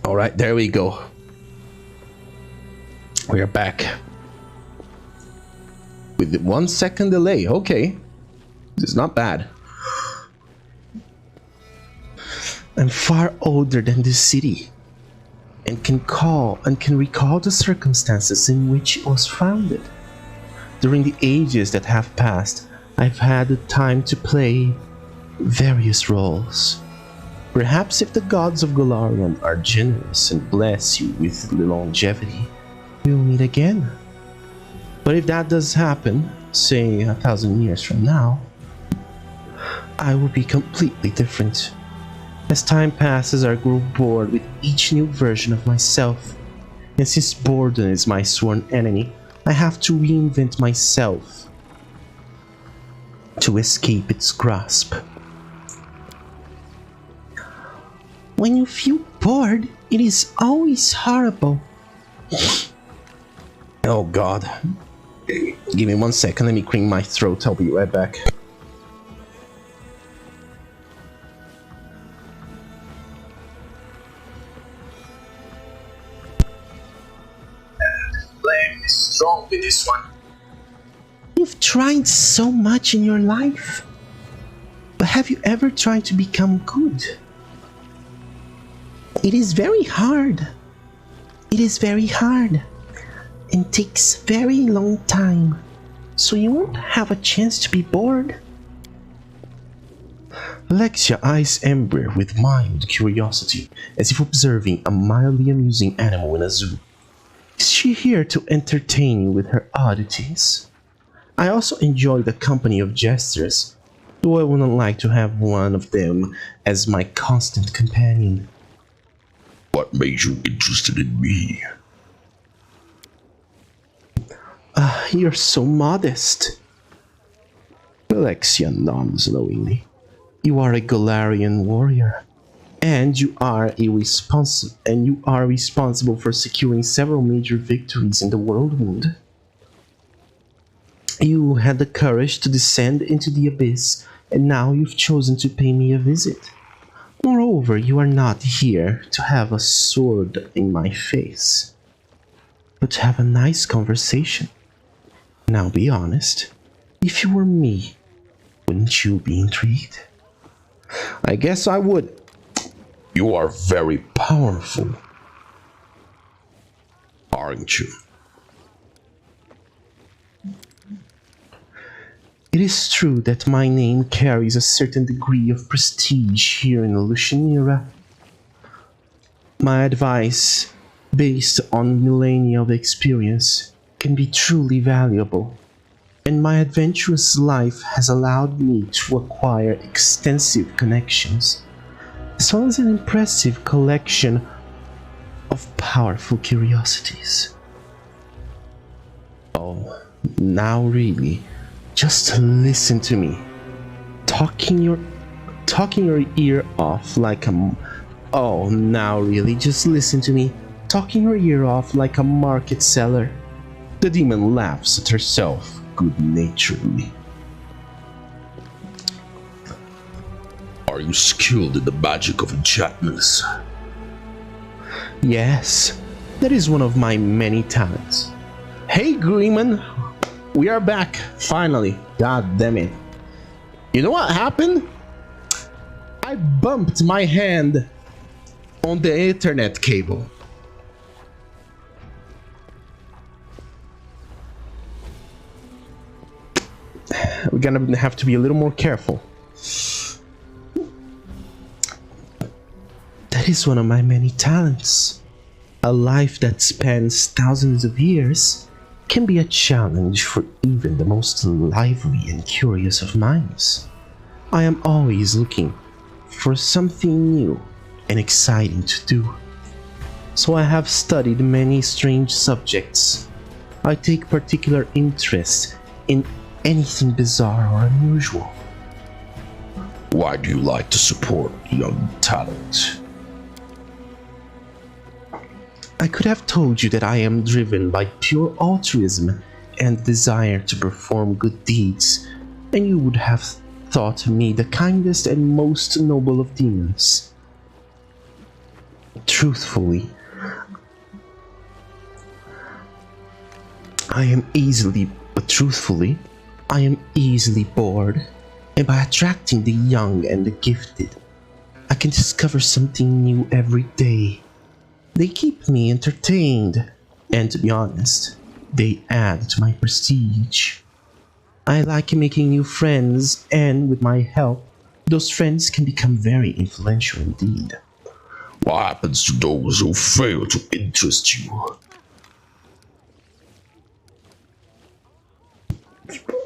Alright, there we go. We are back. With 1 second delay, okay. It's not bad. I'm far older than this city, and can recall the circumstances in which it was founded. During the ages that have passed, I've had the time to play various roles. Perhaps if the gods of Golarion are generous and bless you with longevity, we'll meet again. But if that does happen, say 1,000 years from now, I will be completely different. As time passes, I grow bored with each new version of myself. And since boredom is my sworn enemy, I have to reinvent myself to escape its grasp. When you feel bored, it is always horrible. Oh god. Give me 1 second, let me clear my throat, I'll be right back. Blame is strong with this one. You've tried so much in your life, but have you ever tried to become good? It is very hard. It is very hard and takes very long time, so you won't have a chance to be bored. Vellexia eyes Ember with mild curiosity, as if observing a mildly amusing animal in a zoo. Is she here to entertain you with her oddities? I also enjoy the company of jesters, though I wouldn't like to have one of them as my constant companion. What made you interested in me? You're so modest. Vellexia nods knowingly. You are a Golarion warrior, and you are responsible for securing several major victories in the Worldwound. You had the courage to descend into the abyss, and now you've chosen to pay me a visit. Moreover, you are not here to have a sword in my face, but to have a nice conversation. Now be honest, if you were me, wouldn't you be intrigued? I guess I would. You are very powerful, aren't you? It is true that my name carries a certain degree of prestige here in the Lucianera. My advice, based on millennia of experience, can be truly valuable, and my adventurous life has allowed me to acquire extensive connections, as well as an impressive collection of powerful curiosities. Oh, now really, just listen to me, talking your ear off like a... Oh, now really, just listen to me, talking your ear off like a market seller. The demon laughs at herself good-naturedly. Are you skilled in the magic of enchantments? Yes, that is one of my many talents. Hey, Gleeman! We are back, finally. God damn it. You know what happened? I bumped my hand on the Ethernet cable. We're gonna have to be a little more careful. That is one of my many talents. A life that spans thousands of years can be a challenge for even the most lively and curious of minds. I am always looking for something new and exciting to do. So I have studied many strange subjects. I take particular interest in anything bizarre or unusual. Why do you like to support young talent? I could have told you that I am driven by pure altruism and desire to perform good deeds, and you would have thought me the kindest and most noble of demons. Truthfully, I am truthfully, I am easily bored, and by attracting the young and the gifted, I can discover something new every day. They keep me entertained, and to be honest, they add to my prestige. I like making new friends, and with my help, those friends can become very influential indeed. What happens to those who fail to interest you?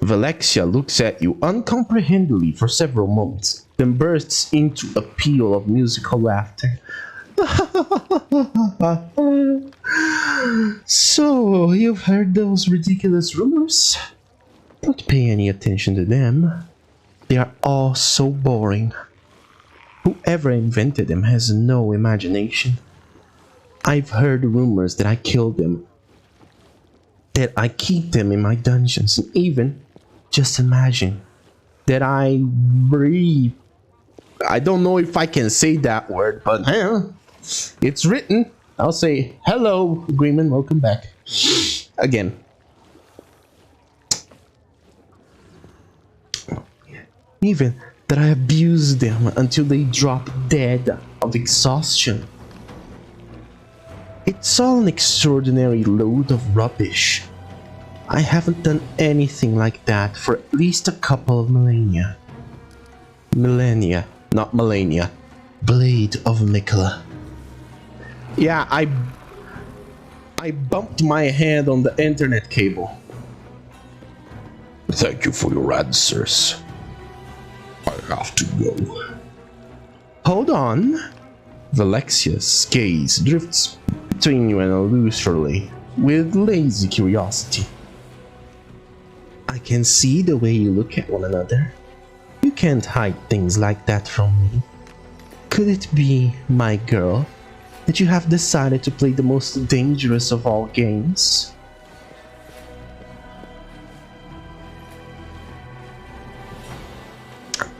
Vellexia looks at you uncomprehendingly for several moments, then bursts into a peal of musical laughter. So, you've heard those ridiculous rumors? Don't pay any attention to them. They are all so boring. Whoever invented them has no imagination. I've heard rumors that I killed them, that I keep them in my dungeons, and even, just imagine, that I don't know if I can say that word, but it's written. I'll say, hello, Agreement, welcome back. Again. Even that I abused them until they drop dead of exhaustion. It's all an extraordinary load of rubbish. I haven't done anything like that for at least a couple of millennia. Millennia, not millennia. Blade of Mikola. Yeah, I bumped my head on the internet cable. Thank you for your answers. I have to go. Hold on. Velexia's gaze drifts between you and illusorily, with lazy curiosity. I can see the way you look at one another. You can't hide things like that from me. Could it be, my girl, that you have decided to play the most dangerous of all games?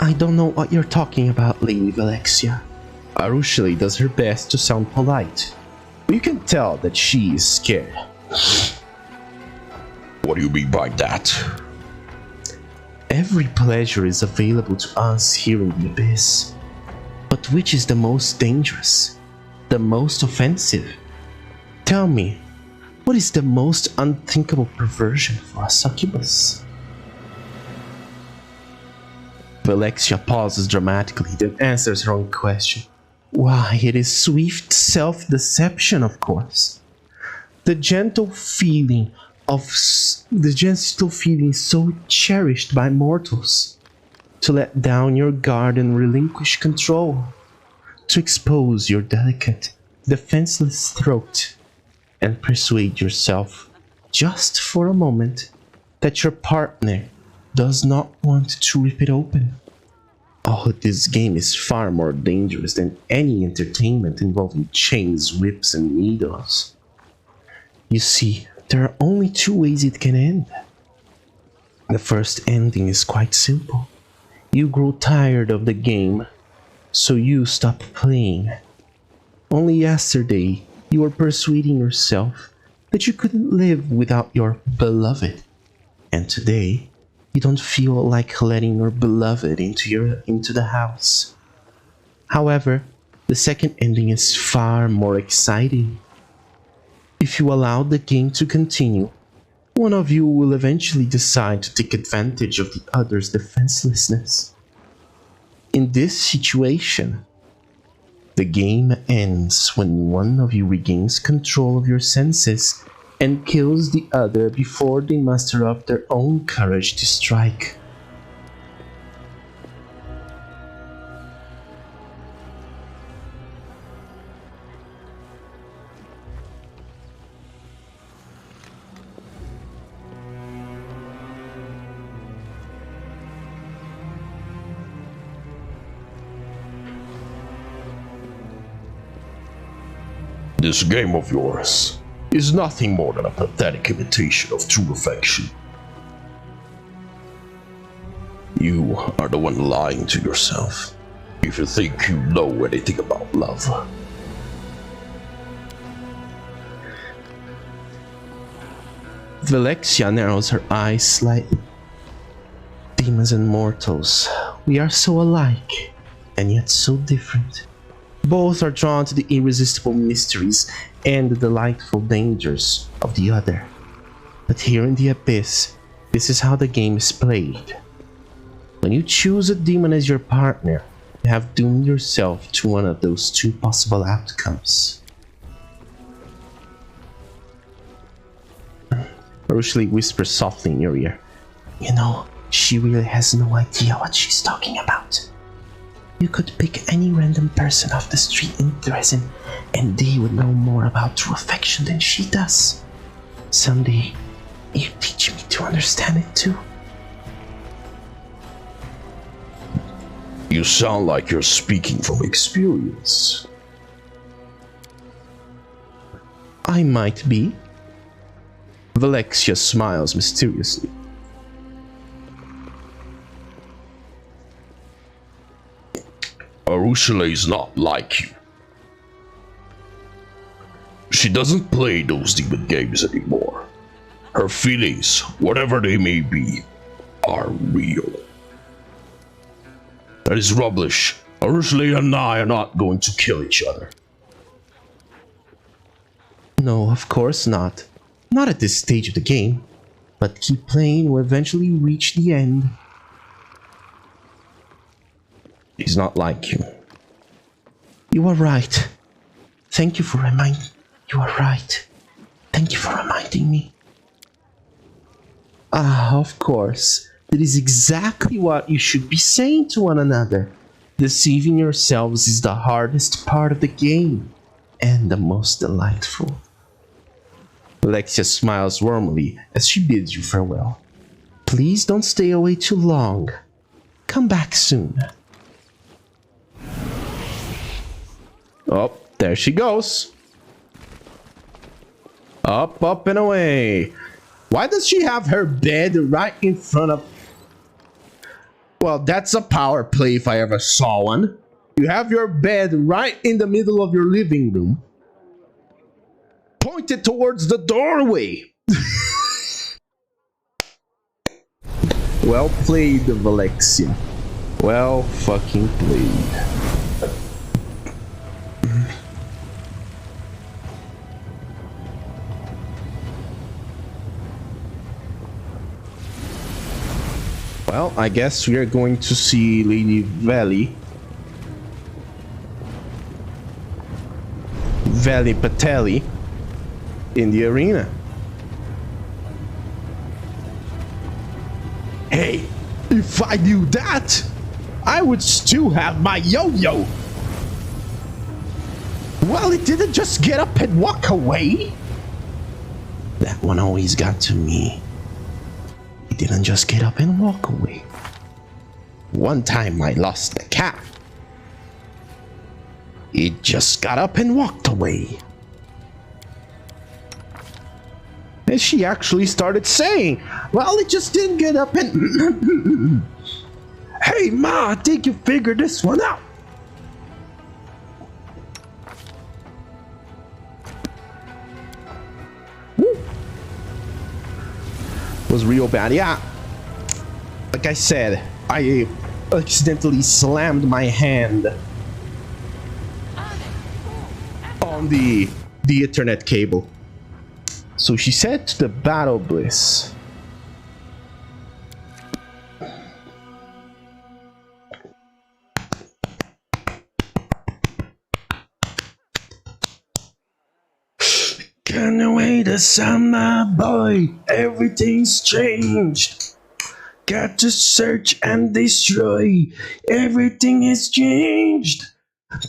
I don't know what you're talking about, Lady Vellexia. Arushali does her best to sound polite, but you can tell that she is scared. What do you mean by that? Every pleasure is available to us here in the Abyss. But which is the most dangerous? The most offensive? Tell me, what is the most unthinkable perversion for a succubus? Vellexia pauses dramatically, then answers her own question. Why, it is swift self-deception, of course. The gentle feeling so cherished by mortals, to let down your guard and relinquish control, to expose your delicate, defenseless throat, and persuade yourself, just for a moment, that your partner does not want to rip it open. Oh, this game is far more dangerous than any entertainment involving chains, whips, and needles. You see, there are only two ways it can end. The first ending is quite simple. You grow tired of the game, so you stop playing. Only yesterday, you were persuading yourself that you couldn't live without your beloved. And today, you don't feel like letting your beloved into the house. However, the second ending is far more exciting. If you allow the game to continue, one of you will eventually decide to take advantage of the other's defenselessness. In this situation, the game ends when one of you regains control of your senses and kills the other before they muster up their own courage to strike. This game of yours is nothing more than a pathetic imitation of true affection. You are the one lying to yourself if you think you know anything about love. Vellexia narrows her eyes slightly. Demons and mortals, we are so alike, and yet so different. Both are drawn to the irresistible mysteries and the delightful dangers of the other. But here in the Abyss, this is how the game is played. When you choose a demon as your partner, you have doomed yourself to one of those two possible outcomes. Usually whispers softly in your ear. You know, she really has no idea what she's talking about. You could pick any random person off the street in Dresden, and they would know more about true affection than she does. Someday, you teach me to understand it too. You sound like you're speaking from experience. I might be. Vellexia smiles mysteriously. Arushale is not like you. She doesn't play those demon games anymore. Her feelings, whatever they may be, are real. That is rubbish. Arushale and I are not going to kill each other. No, of course not. Not at this stage of the game. But keep playing, we'll eventually reach the end. He's not like you. You are right. Thank you for reminding. You are right. Thank you for reminding me. Ah, of course. That is exactly what you should be saying to one another. Deceiving yourselves is the hardest part of the game, and the most delightful. Vellexia smiles warmly as she bids you farewell. Please don't stay away too long. Come back soon. Oh, there she goes. Up, up, and away. Why does she have her bed right in front of... Well, that's a power play if I ever saw one. You have your bed right in the middle of your living room, pointed towards the doorway. Well played, Vellexia. Well fucking played. Well, I guess we are going to see Lady Veli Patelli in the arena. Hey, if I knew that, I would still have my yo-yo. Well, it didn't just get up and walk away. That one always got to me. It didn't just get up and walk away. One time I lost the cat. It just got up and walked away. And she actually started saying, well, it just didn't get up and... Hey, Ma, I think you figured this one out. Woo. Was real bad, yeah. Like I said, I accidentally slammed my hand on the Ethernet cable. So she said to the Battle Bliss. Can't wait to summer boy, everything's changed. Got to search and destroy, everything is changed.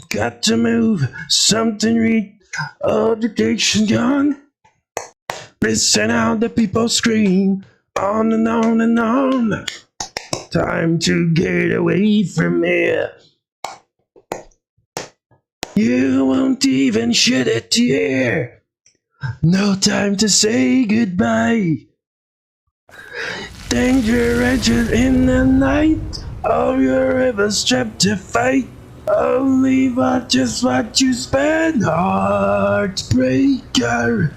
Got to move, something read, all the dictation gone. Listen out, the people scream, on and on and on. Time to get away from here. You won't even shed a tear. No time to say goodbye. Danger entered in the night. All you're ever strapped to fight. Only what just what you spend. Heartbreaker.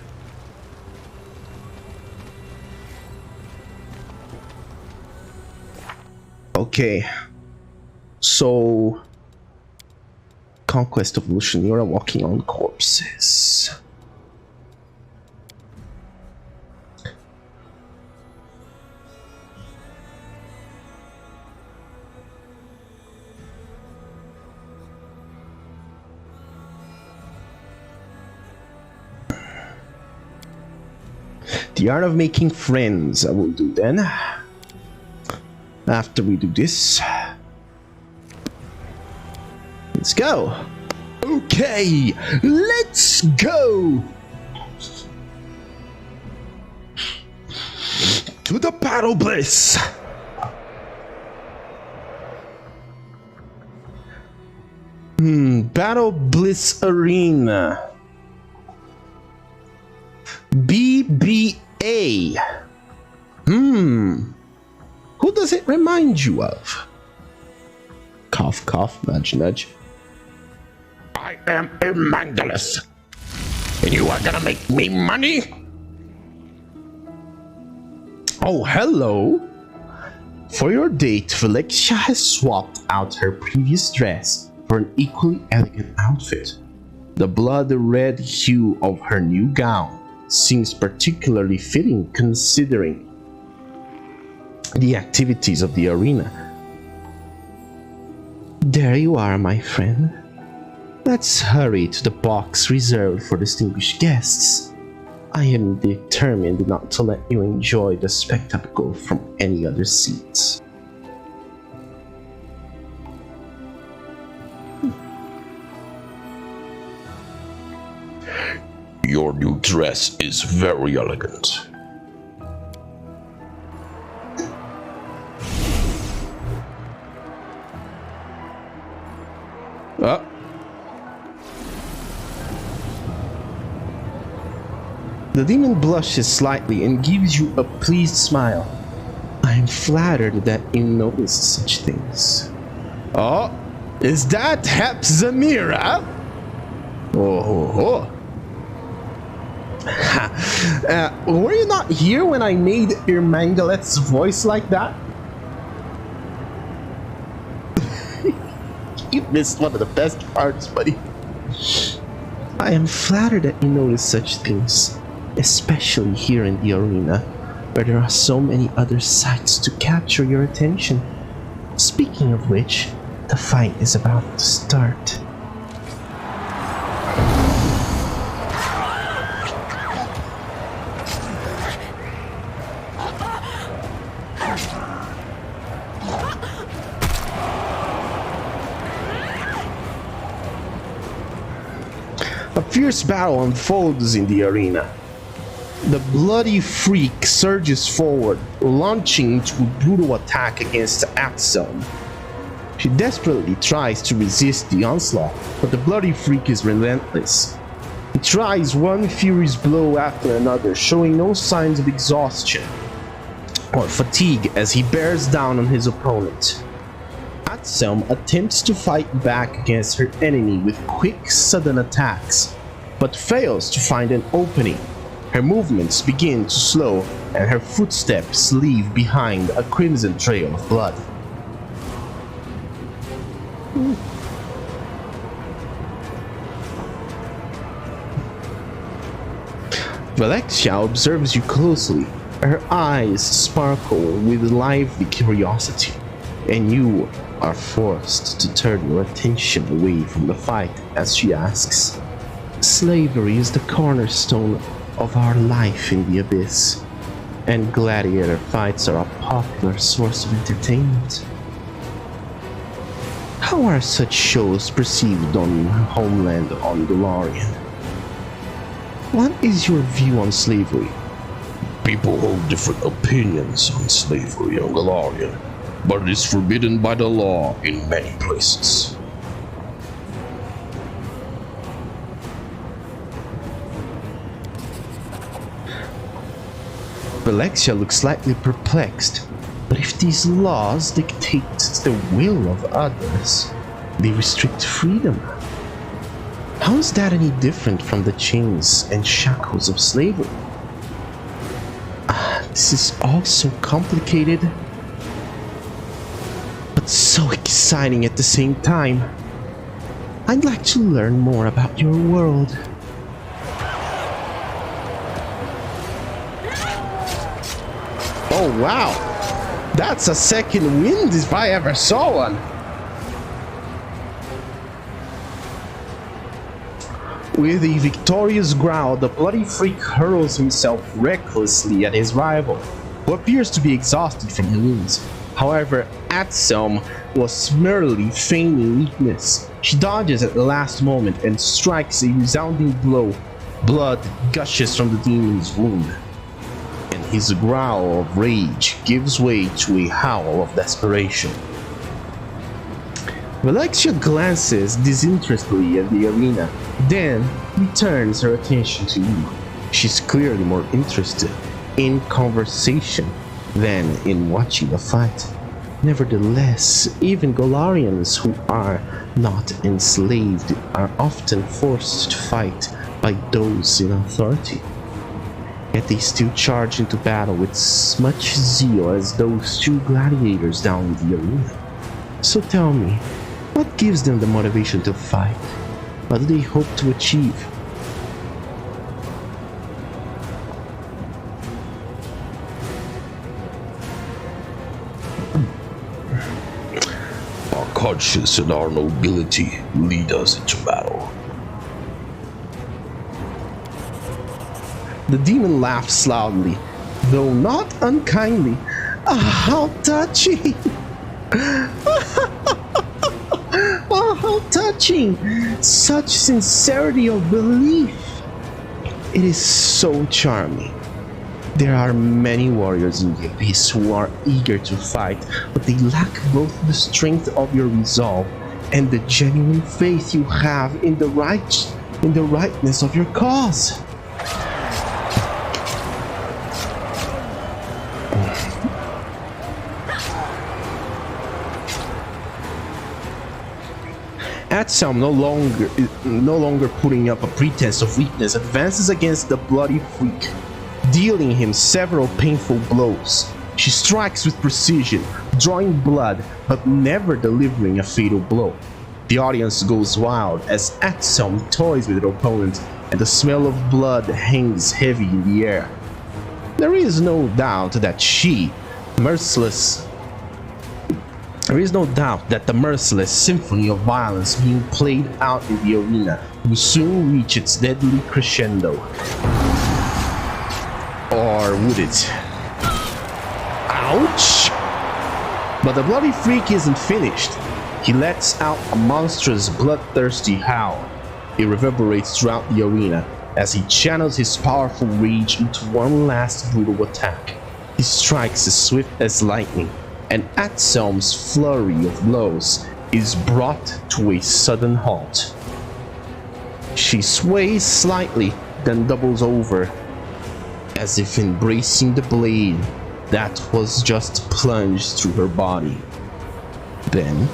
Okay, so conquest of Lucianira walking on corpses. The art of making friends, I will do then. After we do this. Let's go. Okay, let's go. To the battle bliss. Battle Bliss Arena. BBA. Who does it remind you of? Cough, cough, nudge, nudge. I am Irmangulus, and you are gonna make me money? Oh, hello. For your date, Vellexia has swapped out her previous dress for an equally elegant outfit. The blood-red hue of her new gown seems particularly fitting considering the activities of the arena. There you are, my friend. Let's hurry to the box reserved for distinguished guests. I am determined not to let you enjoy the spectacle from any other seats. Your new dress is very elegant. The demon blushes slightly and gives you a pleased smile. I am flattered that you notice such things. Oh, is that Hep Zamira? Oh. Were you not here when I made Irmangalet's voice like that? You missed one of the best parts, buddy. I am flattered that you notice such things, especially here in the arena, where there are so many other sights to capture your attention. Speaking of which, the fight is about to start. A fierce battle unfolds in the arena. The bloody freak surges forward, launching into a brutal attack against Axelm. She desperately tries to resist the onslaught, but the bloody freak is relentless. He tries one furious blow after another, showing no signs of exhaustion or fatigue as he bears down on his opponent. Axelm attempts to fight back against her enemy with quick, sudden attacks, but fails to find an opening. Her movements begin to slow, and her footsteps leave behind a crimson trail of blood. Vellexia observes you closely. Her eyes sparkle with lively curiosity, and you are forced to turn your attention away from the fight as she asks, "Slavery is the cornerstone of our life in the Abyss, and gladiator fights are a popular source of entertainment. How are such shows perceived on your homeland on Golarion? What is your view on slavery?" People hold different opinions on slavery on Golarion, but it is forbidden by the law in many places. Vellexia looks slightly perplexed, but if these laws dictate the will of others, they restrict freedom. How is that any different from the chains and shackles of slavery? This is all so complicated. so exciting at the same time. I'd like to learn more about your world. Oh wow, that's a second wind if I ever saw one. With a victorious growl, the bloody freak hurls himself recklessly at his rival, who appears to be exhausted from her wounds. However, Atselm was merely feigning weakness. She dodges at the last moment and strikes a resounding blow. Blood gushes from the demon's wound, and his growl of rage gives way to a howl of desperation. Vellexia glances disinterestedly at the arena, then returns her attention to you. She's clearly more interested in conversation than in watching the fight. Nevertheless, even Golarians who are not enslaved are often forced to fight by those in authority. Yet they still charge into battle with as much zeal as those two gladiators down in the arena. So tell me, what gives them the motivation to fight? What do they hope to achieve? Our conscience and our nobility lead us into battle. The demon laughs loudly, though not unkindly. Ah, how touching! Oh, how touching! Such sincerity of belief! It is so charming. There are many warriors in the Abyss who are eager to fight, but they lack both the strength of your resolve and the genuine faith you have in the rightness of your cause. Atselm, no longer putting up a pretense of weakness, advances against the bloody freak, dealing him several painful blows. She strikes with precision, drawing blood, but never delivering a fatal blow. The audience goes wild as Atselm toys with her opponent, and the smell of blood hangs heavy in the air. There is no doubt that the merciless symphony of violence being played out in the arena will soon reach its deadly crescendo. Or would it? Ouch! But the bloody freak isn't finished. He lets out a monstrous, bloodthirsty howl. It reverberates throughout the arena as he channels his powerful rage into one last brutal attack. He strikes as swift as lightning, and Atselm's flurry of blows is brought to a sudden halt. She sways slightly, then doubles over, as if embracing the blade that was just plunged through her body. Then,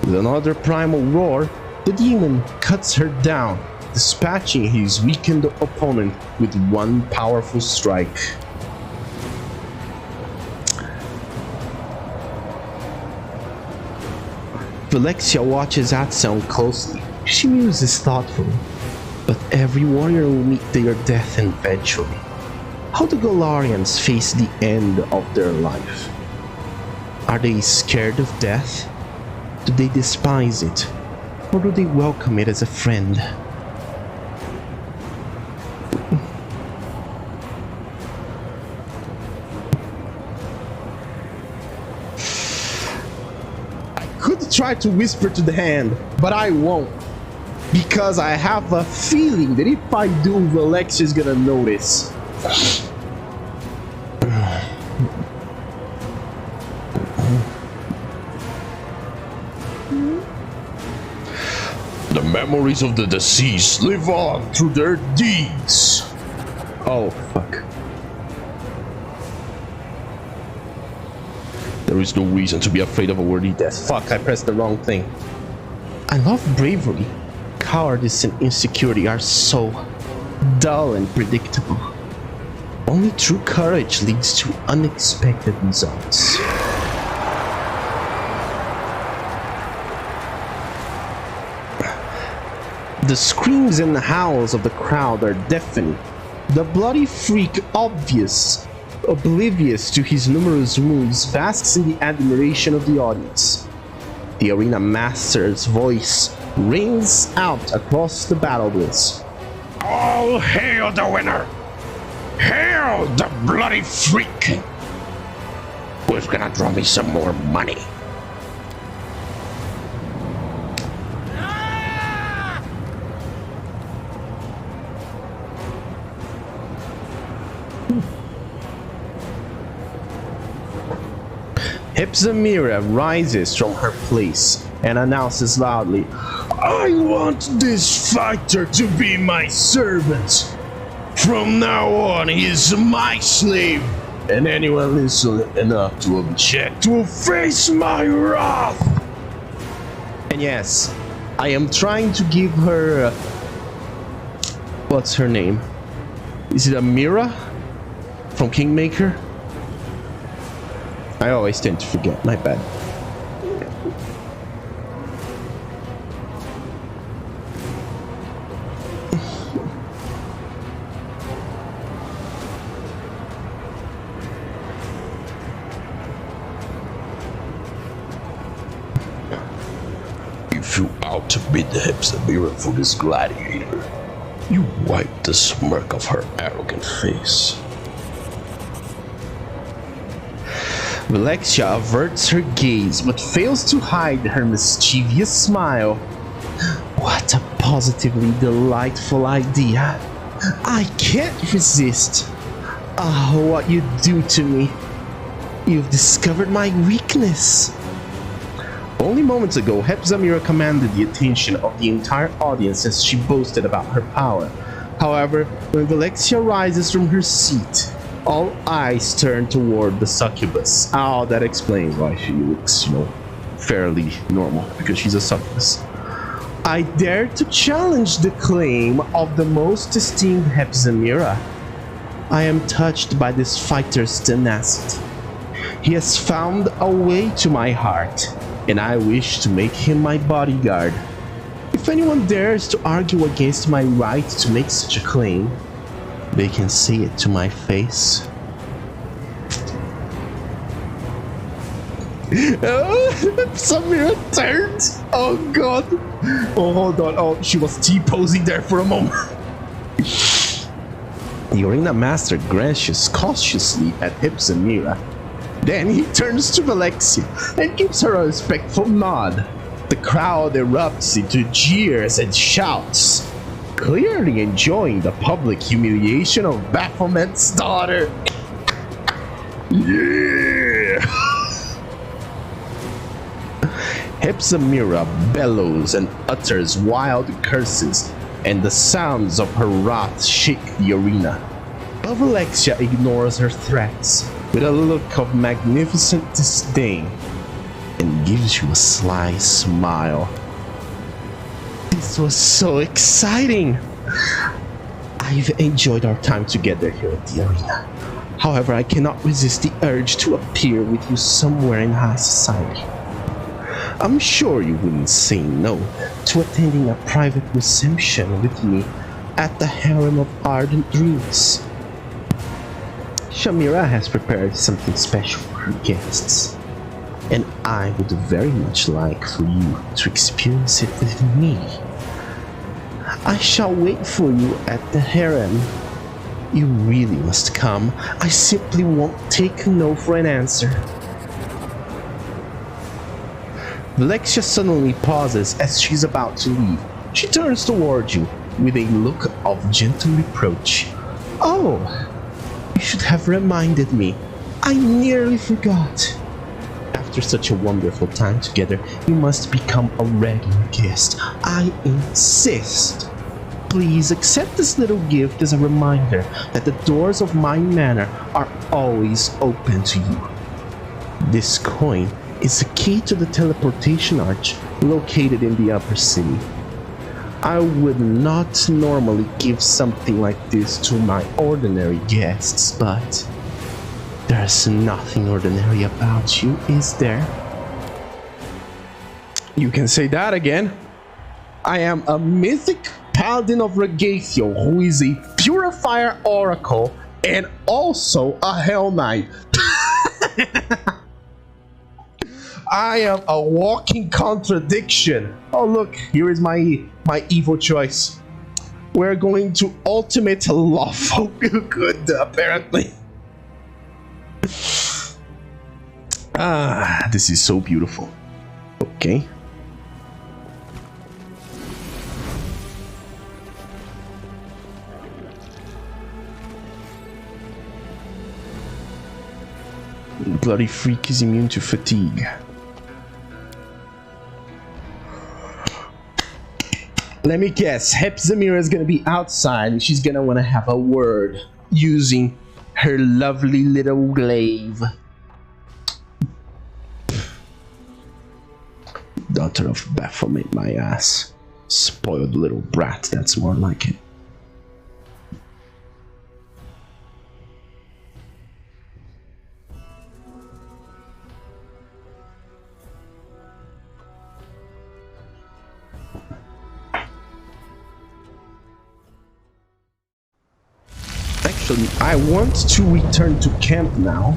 with another primal roar, the demon cuts her down, dispatching his weakened opponent with one powerful strike. Vellexia watches Atselm closely. She muses thoughtfully. But every warrior will meet their death eventually. How do Golarians face the end of their life? Are they scared of death? Do they despise it? Or do they welcome it as a friend? Try to whisper to the hand, but I won't, because I have a feeling that if I do, Vellexia is gonna notice. The memories of the deceased live on through their deeds. Oh, fuck. There is no reason to be afraid of a worthy death. Fuck, I pressed the wrong thing. I love bravery. Cowardice and insecurity are so dull and predictable. Only true courage leads to unexpected results. The screams and howls of the crowd are deafening. The bloody freak, oblivious to his numerous wounds, basks in the admiration of the audience. The arena master's voice rings out across the battlefields. All hail the winner! Hail the bloody freak! Who's gonna draw me some more money? Hepzibah rises from her place and announces loudly, "I want this fighter to be my servant. From now on, he is my slave, and anyone insolent enough to object will face my wrath." And yes, I am trying to give her... what's her name? Is it Amira? From Kingmaker? I always tend to forget, my bad. You flew out to bid Hepzibah for this gladiator. You wiped the smirk of her arrogant face. Vellexia averts her gaze but fails to hide her mischievous smile. What a positively delightful idea. I can't resist. Ah, what you do to me. You've discovered my weakness. Only moments ago, Hepzibah commanded the attention of the entire audience as she boasted about her power. However, when Vellexia rises from her seat, all eyes turn toward the succubus. Oh, that explains why she looks, fairly normal, because she's a succubus. I dare to challenge the claim of the most esteemed Hepzibah. I am touched by this fighter's tenacity. He has found a way to my heart, and I wish to make him my bodyguard. If anyone dares to argue against my right to make such a claim, they can say it to my face. Samira turns. Oh god. Oh, hold on. Oh, she was T-posing there for a moment. The arena master glances cautiously at Hepzibah. Then he turns to Vellexia and gives her a respectful nod. The crowd erupts into jeers and shouts, clearly enjoying the public humiliation of Baphomet's daughter. Yeah! Hepzibah bellows and utters wild curses, and the sounds of her wrath shake the arena. But Vellexia ignores her threats with a look of magnificent disdain and gives you a sly smile. This was so exciting! I've enjoyed our time together here at the arena. However, I cannot resist the urge to appear with you somewhere in high society. I'm sure you wouldn't say no to attending a private reception with me at the Harem of Ardent Dreams. Shamira has prepared something special for her guests, and I would very much like for you to experience it with me. I shall wait for you at the harem. You really must come. I simply won't take a no for an answer. Vellexia suddenly pauses as she's about to leave. She turns toward you with a look of gentle reproach. Oh, you should have reminded me. I nearly forgot. After such a wonderful time together, you must become a regular guest. I insist. Please accept this little gift as a reminder that the doors of my manor are always open to you. This coin is the key to the teleportation arch located in the upper city. I would not normally give something like this to my ordinary guests, but there's nothing ordinary about you, is there? You can say that again. I am a mythic paladin of Regatio who is a purifier oracle and also a hell knight. I am a walking contradiction. Oh look, here is my evil choice. We're going to ultimate lawful good apparently. Ah, this is so beautiful. Okay. Bloody freak is immune to fatigue. Let me guess, Hepzamira is gonna be outside and she's gonna wanna have a word using her lovely little glaive. Daughter of Baphomet, my ass. Spoiled little brat, that's more like it. Actually, I want to return to camp now.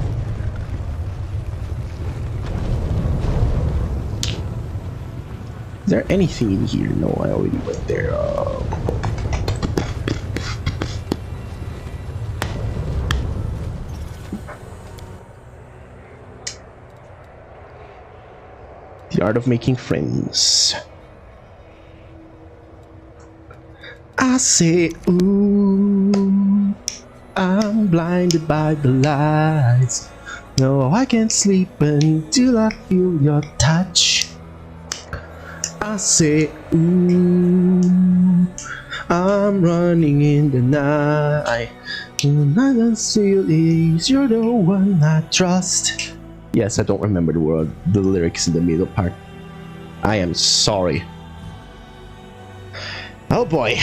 Is there anything in here? No, I already went there. The art of making friends. I say, ooh, I'm blinded by the lights. No, I can't sleep until I feel your touch. I say, ooh, I'm running in the night. And I can still is you're the one I trust. Yes, I don't remember the lyrics in the middle part. I am sorry. Oh boy.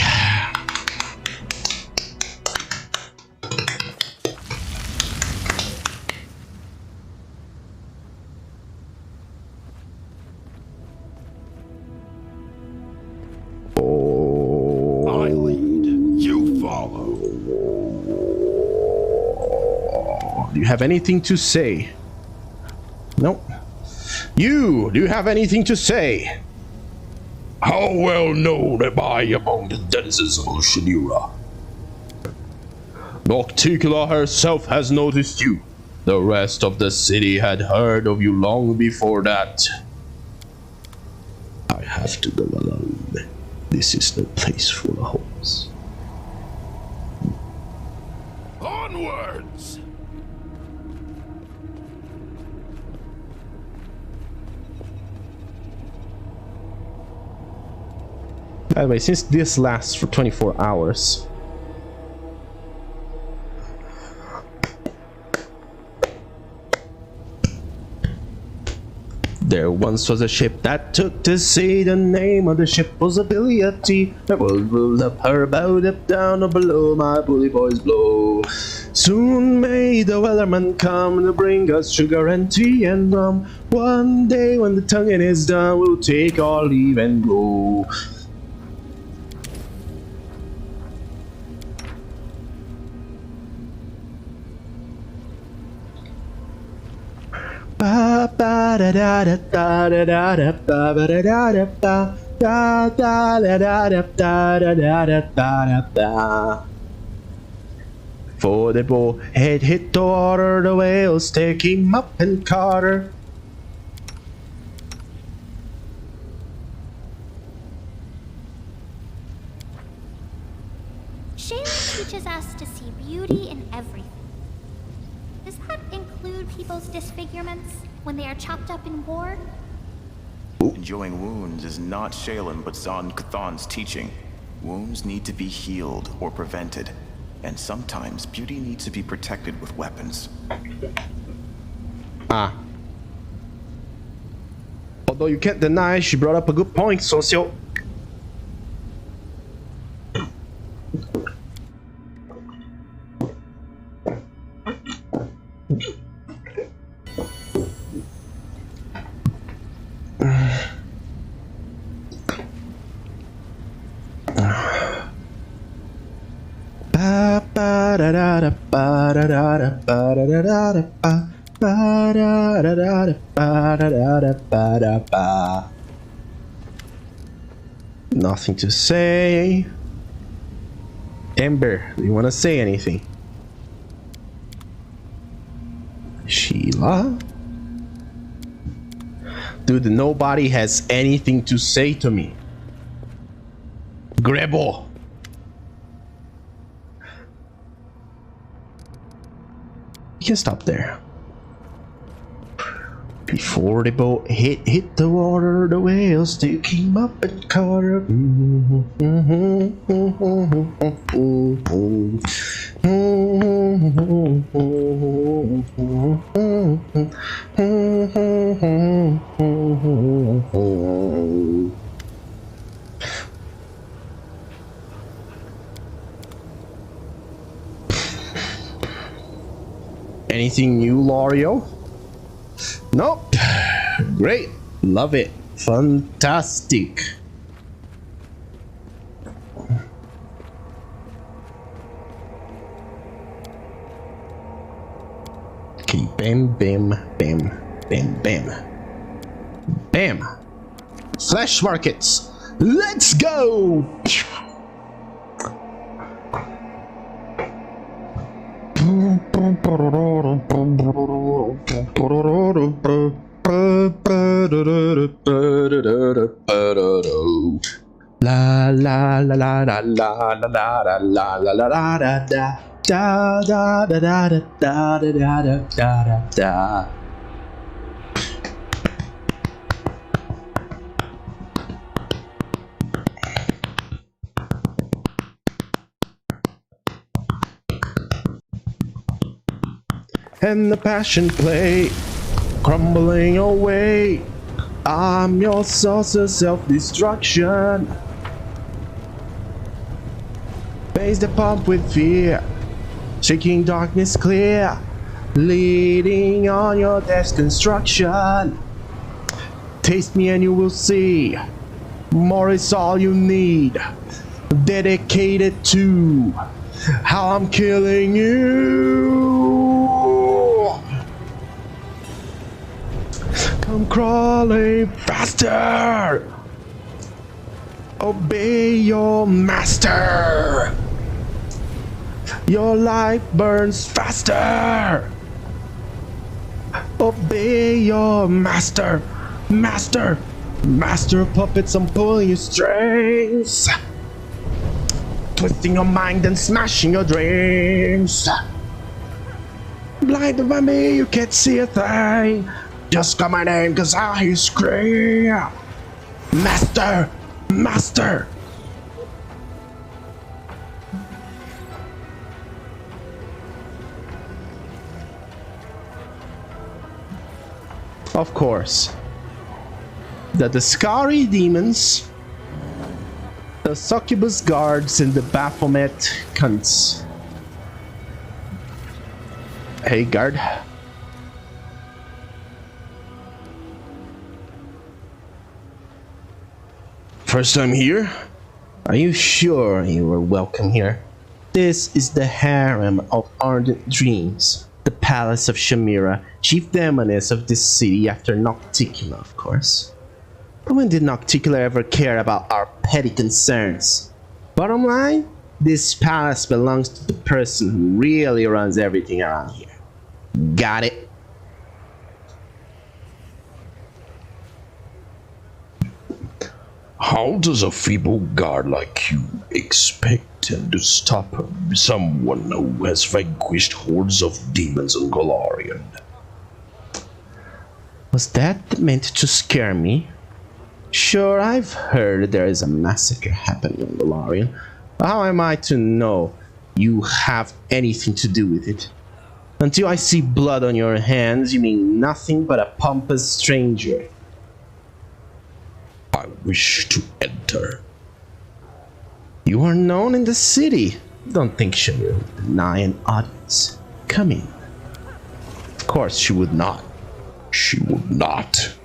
I lead, you follow. Do you have anything to say? Nope. Do you have anything to say? How well known am I among the denizens of Shinira? Nocticula herself has noticed you. The rest of the city had heard of you long before that. I have to go alone. This is no place for the homes. Onwards! By the way, since this lasts for 24 hours, there once was a ship that took to sea. The name of the ship was Ability. The world will up her bow, up down or below, my bully boys blow. Soon may the wellerman come to bring us sugar and tea and rum. One day when the tonguing is done, we'll take our leave and go. Ba ba da da da da da da da ba ba da da da da da da da da da da da da da da. For the bullhead hit the water, the whales take him up and caught her. Sharon teaches us to see beauty in everything. Does that include people's disfigurements when they are chopped up in war? Enjoying wounds is not Shaylin but Zon Cathan's teaching. Wounds need to be healed or prevented, and sometimes beauty needs to be protected with weapons. Ah. Although you can't deny, she brought up a good point, Socio. Nothing to say. Ember, do you want to say anything? Sheila? Dude, nobody has anything to say to me. Grebo! You can stop there. Before the boat hit the water, the whales they came up and caught her. Anything new, Lorio? Nope. Great. Love it. Fantastic. Okay, bam, bam, bam, bam, bam. Bam. Flash markets. Let's go! La la la la la la la la la la la la la da da da da da da da da da da da. And the passion play crumbling away. I'm your source of self-destruction. Face the pump with fear, shaking darkness clear, leading on your death's construction. Taste me and you will see, more is all you need. Dedicated to how I'm killing you. Come crawling faster. Obey your master. Your life burns faster. Obey your master. Master. Master of puppets, I'm pulling your strings. Twisting your mind and smashing your dreams. Blinded by me, you can't see a thing. Just call my name, cause I hear you scream. Master! Master! Of course. The Discari demons, the succubus guards, and the Baphomet cunts. Hey, guard. First time here? Are you sure you were welcome here? This is the harem of ardent dreams, the palace of Shamira, chief demoness of this city after Nocticula, of course. But when did Nocticula ever care about our petty concerns? Bottom line, this palace belongs to the person who really runs everything around here. Got it? How does a feeble guard like you expect him to stop someone who has vanquished hordes of demons in Golarion? Was that meant to scare me? Sure, I've heard there is a massacre happening in Golarion. How am I to know you have anything to do with it? Until I see blood on your hands, you mean nothing but a pompous stranger. I wish to enter. You are known in the city. Don't think she will deny an audience. Come in. Of course she would not. She would not.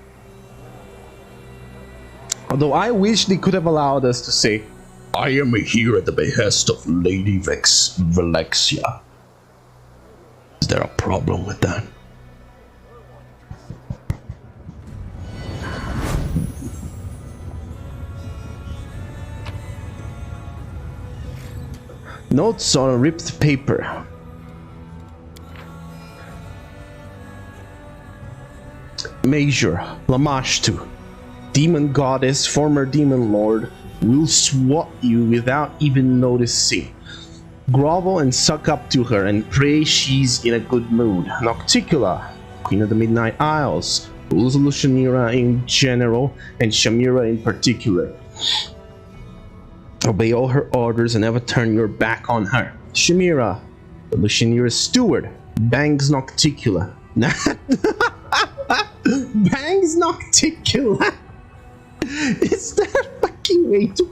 Although I wish they could have allowed us to say, I am here at the behest of Lady Vellexia. Is there a problem with that? Notes on ripped paper. Major Lamashtu, demon goddess, former demon lord, will swat you without even noticing. Grovel and suck up to her and pray she's in a good mood. Nocticula, Queen of the Midnight Isles, rules Lucianira in general and Shamira in particular. Obey all her orders and never turn your back on her. Shamira, the Lucianira steward, bangs Nocticula. Bangs Nocticula? Is that a fucking way to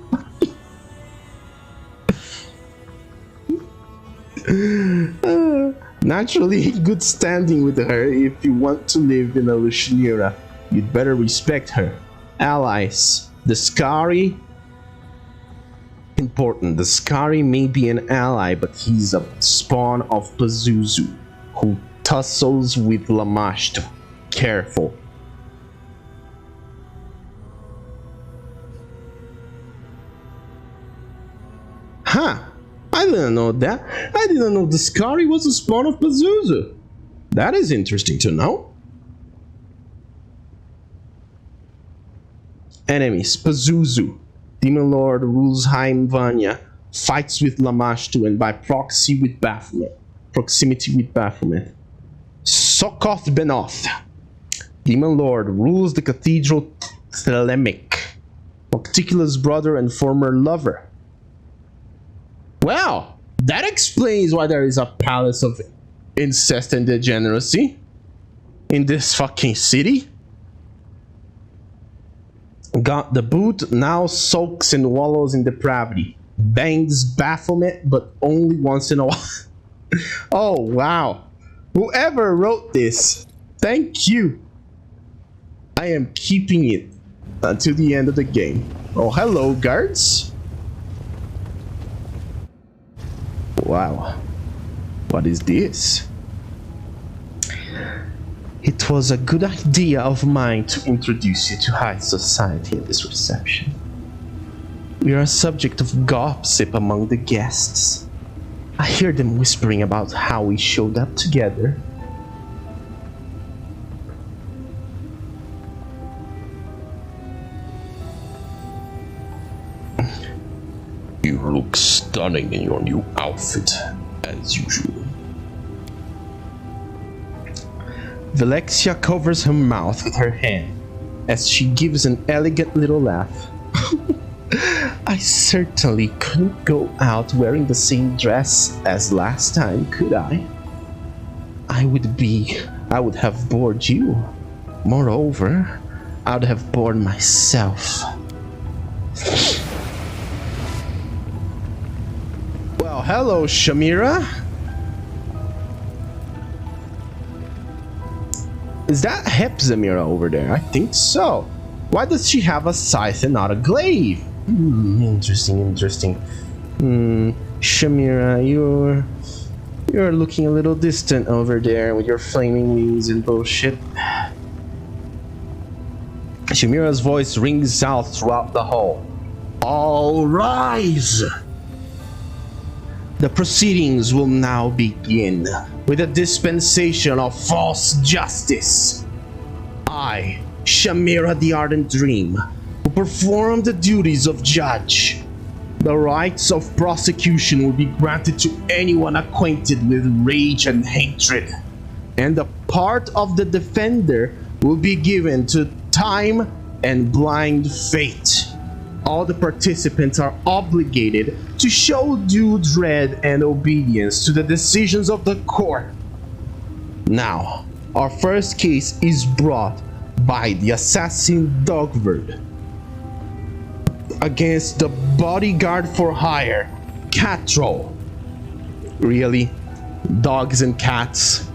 naturally in good standing with her. If you want to live in a Lucianira, you'd better respect her. Allies. The Skari. Important. The Skari may be an ally, but he's a spawn of Pazuzu, who tussles with Lamashtu. Careful. Huh. I didn't know that. I didn't know the Skari was a spawn of Pazuzu. That is interesting to know. Enemies. Pazuzu. Demon Lord rules Haimvania. Fights with Lamashtu and by proxy with Baphomet. Proximity with Baphomet. Sokoth Benoth. Demon Lord rules the Cathedral Thelemic. Nocticula's brother and former lover. Well, that explains why there is a palace of incest and degeneracy in this fucking city. Got the boot, now soaks and wallows in depravity. Bangs Baphomet, but only once in a while. Oh, wow. Whoever wrote this, thank you. I am keeping it until the end of the game. Oh, hello, guards. Wow. What is this? It was a good idea of mine to introduce you to high society at this reception. We are a subject of gossip among the guests. I hear them whispering about how we showed up together. You look stunning in your new outfit, as usual. Vellexia covers her mouth with her hand as she gives an elegant little laugh. I certainly couldn't go out wearing the same dress as last time, could I? I would have bored you. Moreover, I would have bored myself. Well, hello, Shamira. Is that Hepzamira over there? I think so. Why does she have a scythe and not a glaive? Interesting. Shamira, you're looking a little distant over there with your flaming wings and bullshit. Shamira's voice rings out throughout the hall. All rise! The proceedings will now begin with a dispensation of false justice. I, Shamira the Ardent Dream, will perform the duties of judge. The rights of prosecution will be granted to anyone acquainted with rage and hatred, and the part of the defender will be given to time and blind fate. All the participants are obligated to show due dread and obedience to the decisions of the court. Now, our first case is brought by the assassin Dogvard against the bodyguard for hire, Catrol. Really? Dogs and cats?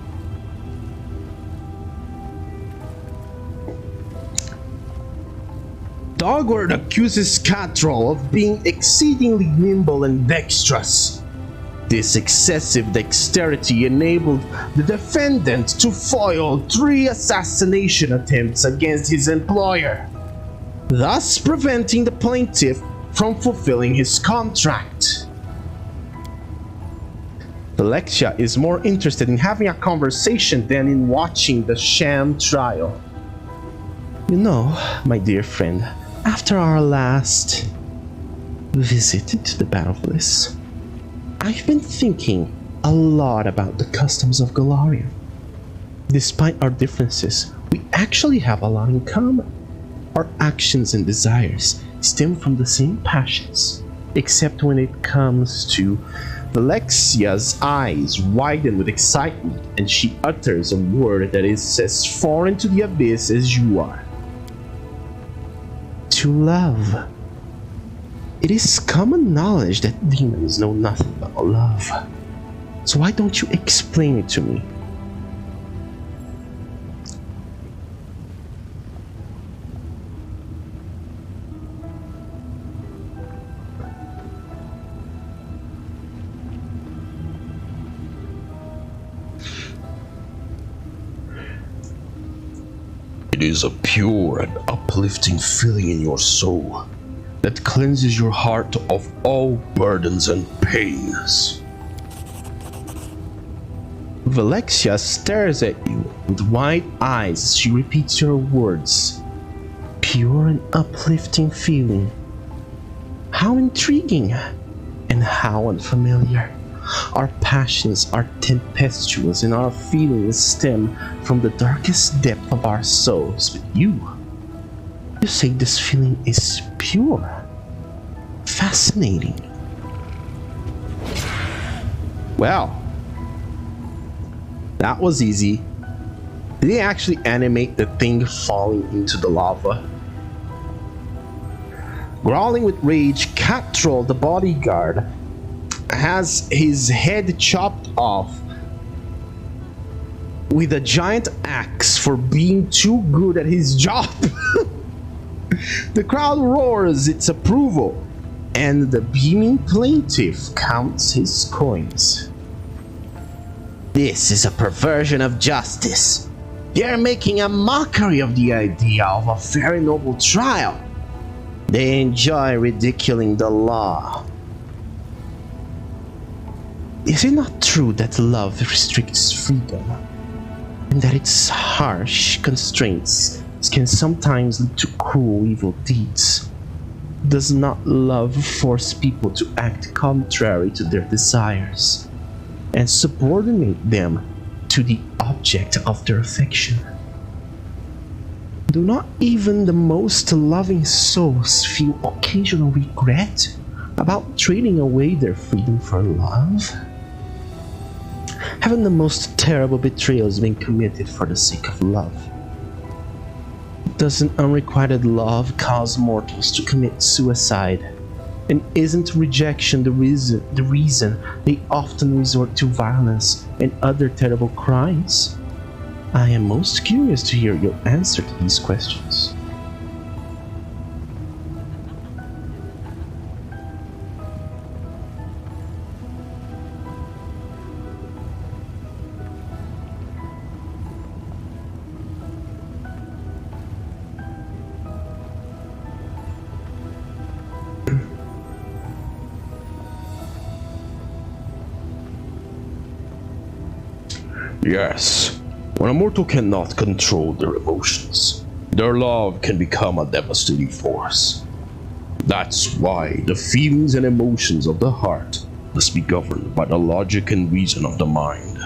Dogward accuses Catrol of being exceedingly nimble and dexterous. This excessive dexterity enabled the defendant to foil 3 assassination attempts against his employer, thus preventing the plaintiff from fulfilling his contract. Vellexia is more interested in having a conversation than in watching the sham trial. You know, my dear friend, after our last visit to the Battlefields, I've been thinking a lot about the customs of Galaria. Despite our differences, we actually have a lot in common. Our actions and desires stem from the same passions, except when it comes to Vellexia's eyes widen with excitement and she utters a word that is as foreign to the abyss as you are. To love. It is common knowledge that demons know nothing about love. So why don't you explain it to me? It is a pure and uplifting feeling in your soul that cleanses your heart of all burdens and pains. Vellexia stares at you with wide eyes as she repeats your words. Pure and uplifting feeling. How intriguing and how unfamiliar. Our passions are tempestuous and our feelings stem from the darkest depth of our souls. But you say this feeling is pure. Fascinating. Well, that was easy. Did he actually animate the thing falling into the lava? Growling with rage, Catrol, the bodyguard, has his head chopped off with a giant axe for being too good at his job. The crowd roars its approval, and the beaming plaintiff counts his coins. This is a perversion of justice. They are making a mockery of the idea of a fair and noble trial. They enjoy ridiculing the law. Is it not true that love restricts freedom, and that its harsh constraints can sometimes lead to cruel evil deeds? Does not love force people to act contrary to their desires and subordinate them to the object of their affection? Do not even the most loving souls feel occasional regret about trading away their freedom for love? Haven't the most terrible betrayals been committed for the sake of love? Doesn't unrequited love cause mortals to commit suicide? And isn't rejection the reason they often resort to violence and other terrible crimes? I am most curious to hear your answer to these questions. Yes, when a mortal cannot control their emotions, their love can become a devastating force. That's why the feelings and emotions of the heart must be governed by the logic and reason of the mind.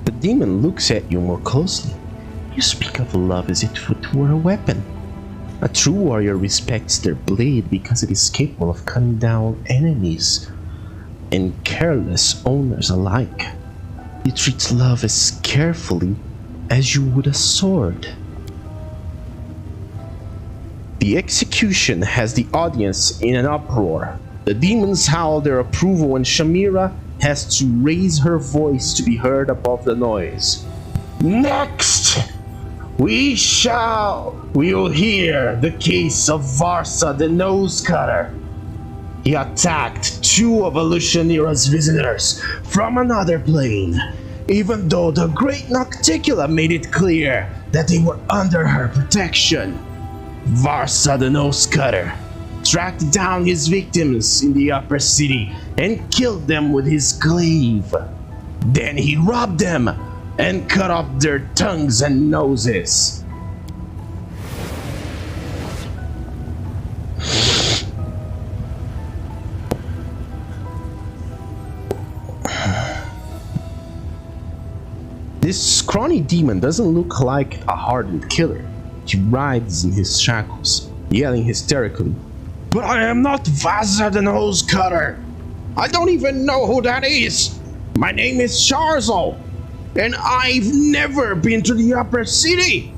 The demon looks at you more closely. You speak of love as if it were a weapon. A true warrior respects their blade because it is capable of cutting down enemies and careless owners alike. You treat love as carefully as you would a sword. The execution has the audience in an uproar. The demons howl their approval and Shamira has to raise her voice to be heard above the noise. Next, we will hear the case of Varsa the Nose Cutter. He attacked two of Elutionira's visitors from another plane, even though the Great Nocticula made it clear that they were under her protection. Varsa the Nose Cutter tracked down his victims in the upper city and killed them with his glaive. Then he robbed them and cut off their tongues and noses. This scrawny demon doesn't look like a hardened killer. He writhes in his shackles, yelling hysterically, "But I am not Varsa the Nose Cutter! I don't even know who that is! My name is Charzal, and I've never been to the upper city!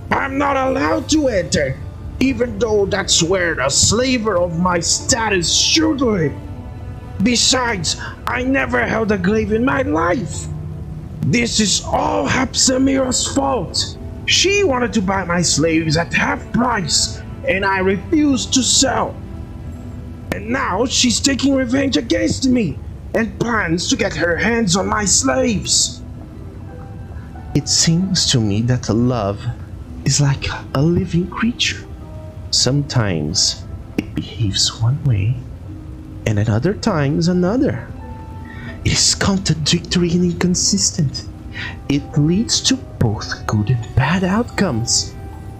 I'm not allowed to enter, even though that's where the slaver of my status should live! Besides, I never held a glaive in my life! This is all Hepsamira's fault! She wanted to buy my slaves at half price, and I refused to sell. And now she's taking revenge against me and plans to get her hands on my slaves. It seems to me that love is like a living creature. Sometimes it behaves one way, and at other times another. It is contradictory and inconsistent. It leads to both good and bad outcomes.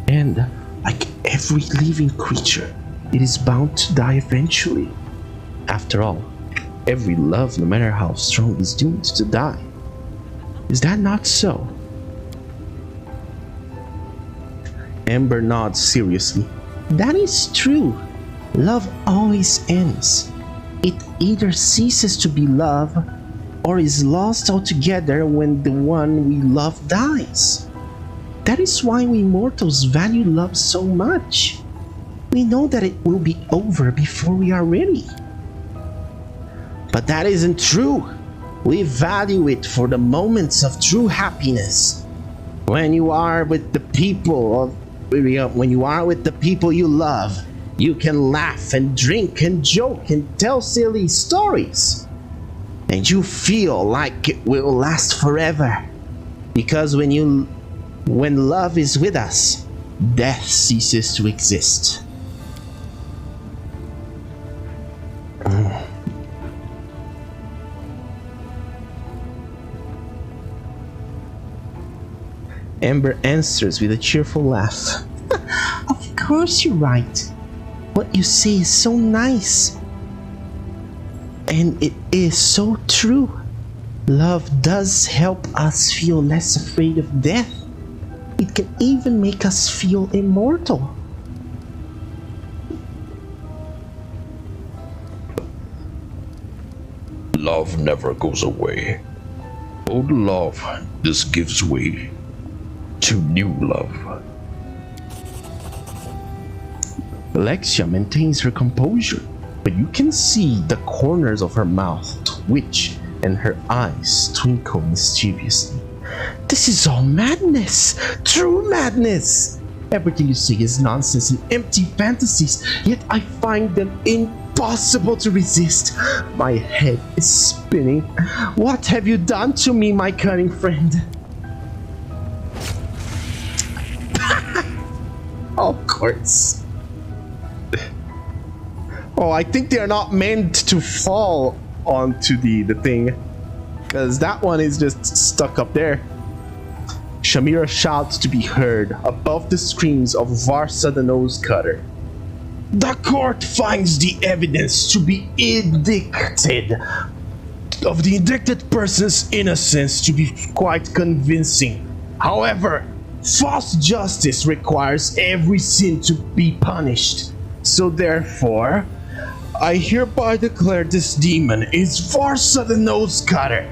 And like every living creature, it is bound to die eventually. After all, every love, no matter how strong, is doomed to die. Is that not so? Amber nods seriously. That is true. Love always ends. It either ceases to be love or is lost altogether when the one we love dies. That is why we mortals value love so much. We know that it will be over before we are ready. But that isn't true. We value it for the moments of true happiness. When you are with the people you love, you can laugh and drink and joke and tell silly stories. And you feel like it will last forever. Because when love is with us, death ceases to exist. Amber answers with a cheerful laugh. Of course you're right. What you say is so nice. And it is so true. Love does help us feel less afraid of death. It can even make us feel immortal. Love never goes away. Old love just gives way to new love. Vellexia maintains her composure, but you can see the corners of her mouth twitch and her eyes twinkle mischievously. This is all madness! True madness! Everything you say is nonsense and empty fantasies, yet I find them impossible to resist. My head is spinning. What have you done to me, my cunning friend? Of course. Oh, I think they're not meant to fall onto the thing, because that one is just stuck up there. Shamira shouts to be heard above the screams of Varsa the Nose Cutter. The court finds the evidence to be indicted of the indicted person's innocence to be quite convincing. However, false justice requires every sin to be punished. So therefore, I hereby declare this demon is Varsa the Nose Cutter,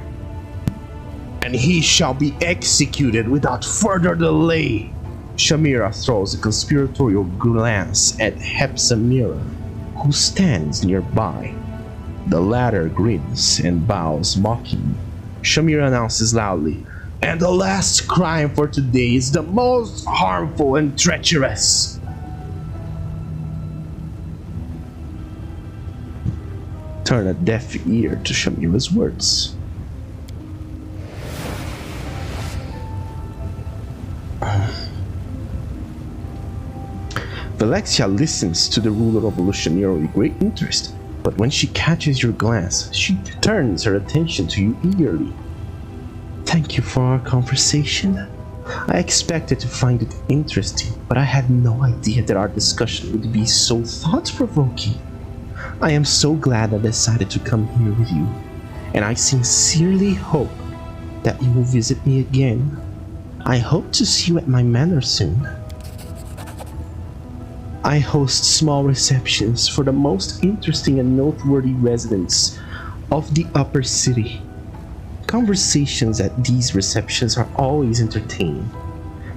and he shall be executed without further delay. Shamira throws a conspiratorial glance at Hepsamira, who stands nearby. The latter grins and bows mocking. Shamira announces loudly, "And the last crime for today is the most harmful and treacherous." Turn a deaf ear to Shamira's words. Vellexia listens to the ruler revolutionary with great interest, but when she catches your glance, she turns her attention to you eagerly. "Thank you for our conversation. I expected to find it interesting, but I had no idea that our discussion would be so thought-provoking. I am so glad I decided to come here with you, and I sincerely hope that you will visit me again. I hope to see you at my manor soon. I host small receptions for the most interesting and noteworthy residents of the upper city. Conversations at these receptions are always entertaining.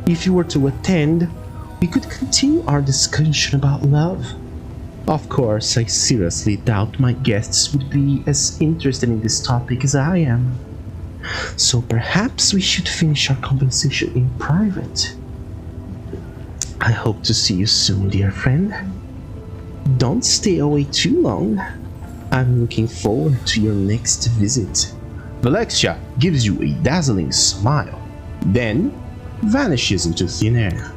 If you were to attend, we could continue our discussion about love. Of course, I seriously doubt my guests would be as interested in this topic as I am. So perhaps we should finish our conversation in private. I hope to see you soon, dear friend. Don't stay away too long. I'm looking forward to your next visit." Vellexia gives you a dazzling smile, then vanishes into thin air.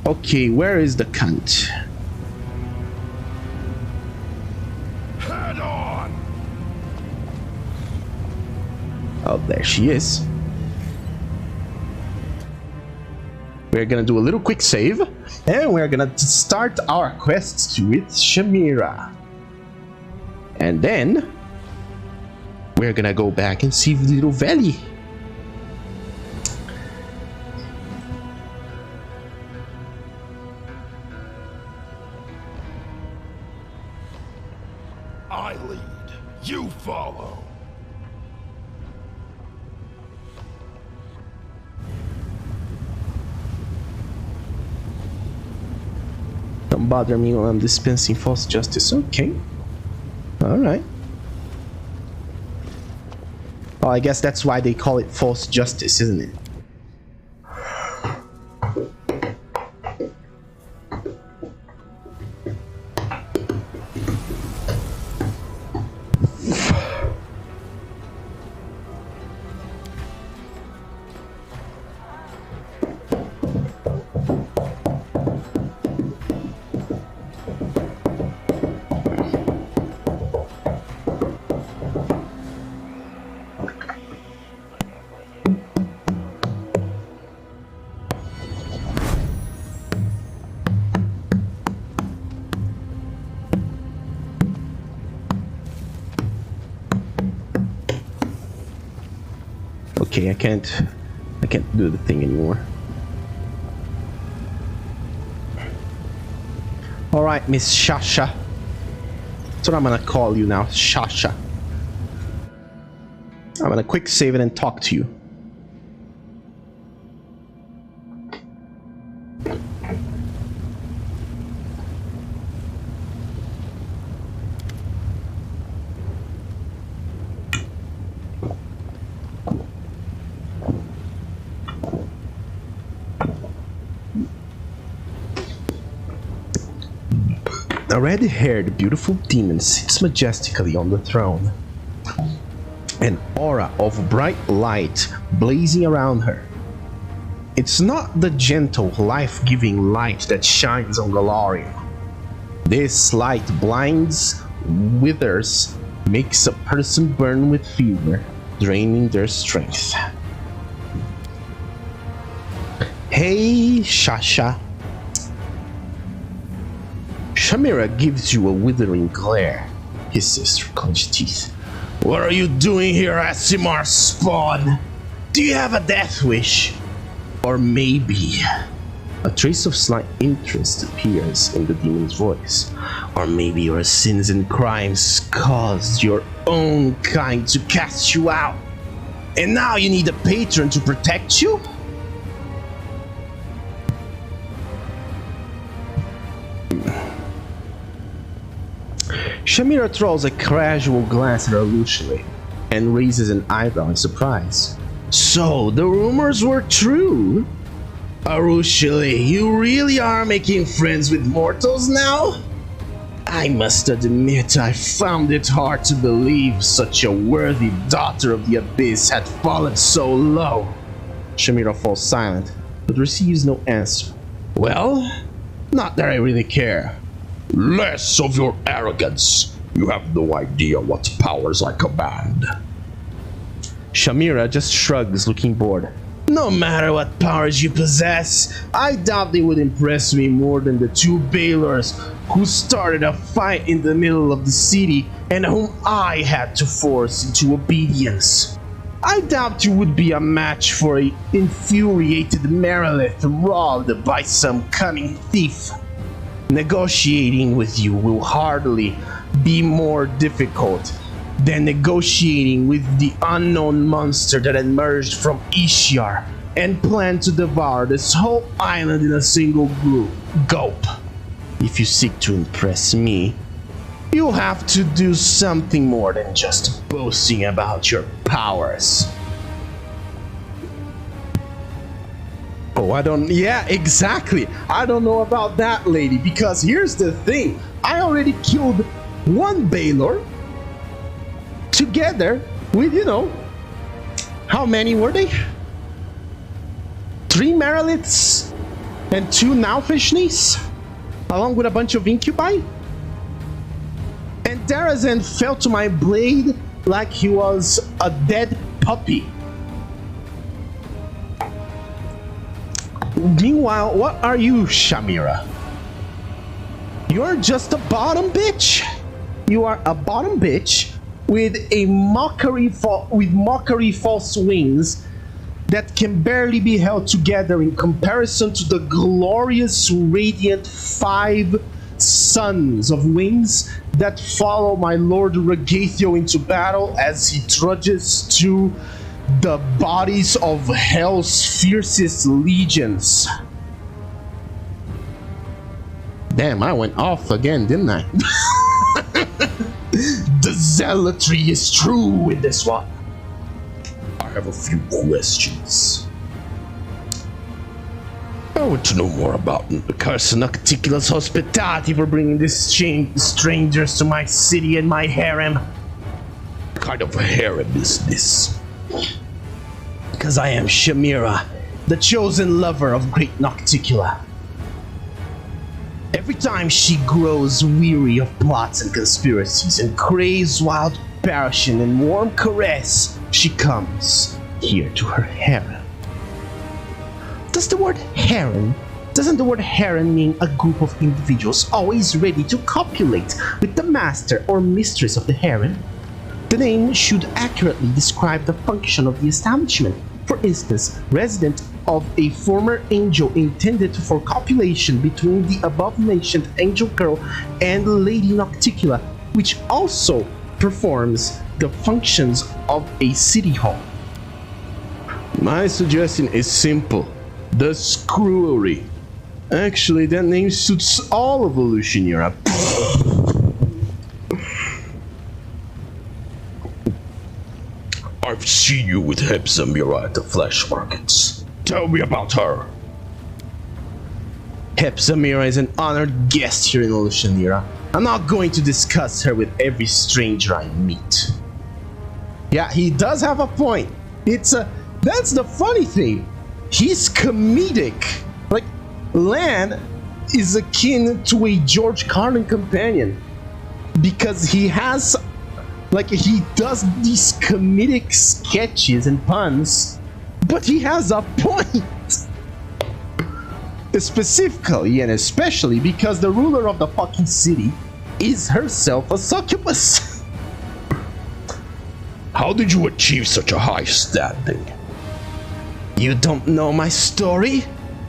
Okay, where is the cunt? Head on! Oh, there she is. We're gonna do a little quick save, and we're gonna start our quests with Shamira. And then we're gonna go back and see little Veli. I lead, you follow. Don't bother me while I'm dispensing false justice. Okay. Alright. Oh, I guess that's why they call it false justice, isn't it? Okay, I can't do the thing anymore. Alright, Miss Shasha. That's what I'm gonna call you now, Shasha. I'm gonna quick save it and talk to you. A red-haired, beautiful demon sits majestically on the throne, an aura of bright light blazing around her. It's not the gentle, life-giving light that shines on Galarian. This light blinds, withers, makes a person burn with fever, draining their strength. Hey, Shasha. Shamira gives you a withering glare, hisses through clenched teeth. What are you doing here, Asimar spawn? Do you have a death wish? Or maybe A trace of slight interest appears in the demon's voice. Or maybe your sins and crimes caused your own kind to cast you out. And now you need a patron to protect you? Shamira throws a casual glance at her loosely and raises an eyebrow in surprise. So, the rumors were true? Arushili, you really are making friends with mortals now? I must admit, I found it hard to believe such a worthy daughter of the Abyss had fallen so low. Shamira falls silent, but receives no answer. Well, not that I really care. Less of your arrogance. You have no idea what powers I command. Shamira just shrugs, looking bored. No matter what powers you possess, I doubt they would impress me more than the two Baylors who started a fight in the middle of the city and whom I had to force into obedience. I doubt you would be a match for an infuriated Merilith robbed by some cunning thief. Negotiating with you will hardly be more difficult than negotiating with the unknown monster that emerged from Ishiar and planned to devour this whole island in a single gulp. If you seek to impress me, you'll have to do something more than just boasting about your powers. Oh, yeah, exactly. I don't know about that, lady, because here's the thing. I already killed one Baylor together with, how many were they? 3 Meriliths and 2 Naufishnis, along with a bunch of incubi. And Darazan fell to my blade like he was a dead puppy. Meanwhile, what are you, Shamira? You're just a bottom bitch. You are a bottom bitch with a mockery false wings that can barely be held together in comparison to the glorious radiant 5 suns of wings that follow my Lord Regathio into battle as he trudges to the bodies of hell's fiercest legions. Damn, I went off again, didn't I? The zealotry is true in this one. I have a few questions. I want to know more about Curse Nocticula's hospitality for bringing these strangers to my city and my harem. what kind of harem is this? Because I am Shamira, the chosen lover of Great Nocticula. Every time she grows weary of plots and conspiracies and craves wild passion and warm caress, she comes here to her harem. Doesn't the word harem mean a group of individuals always ready to copulate with the master or mistress of the harem? The name should accurately describe the function of the establishment. For instance, resident of a former angel intended for copulation between the above-mentioned angel girl and Lady Nocticula, which also performs the functions of a city hall. My suggestion is simple. The Screwery. Actually, that name suits all of Evolution Europe. I've seen you with Hepzamira at the flesh markets. Tell me about her. Hepzamira is an honored guest here in Oceanira. I'm not going to discuss her with every stranger I meet. Yeah, he does have a point. That's the funny thing. He's comedic. Like, Lan is akin to a George Carlin companion. Because he does these comedic sketches and puns, but he has a point. Specifically and especially because the ruler of the fucking city is herself a succubus. How did you achieve such a high standing? You don't know my story?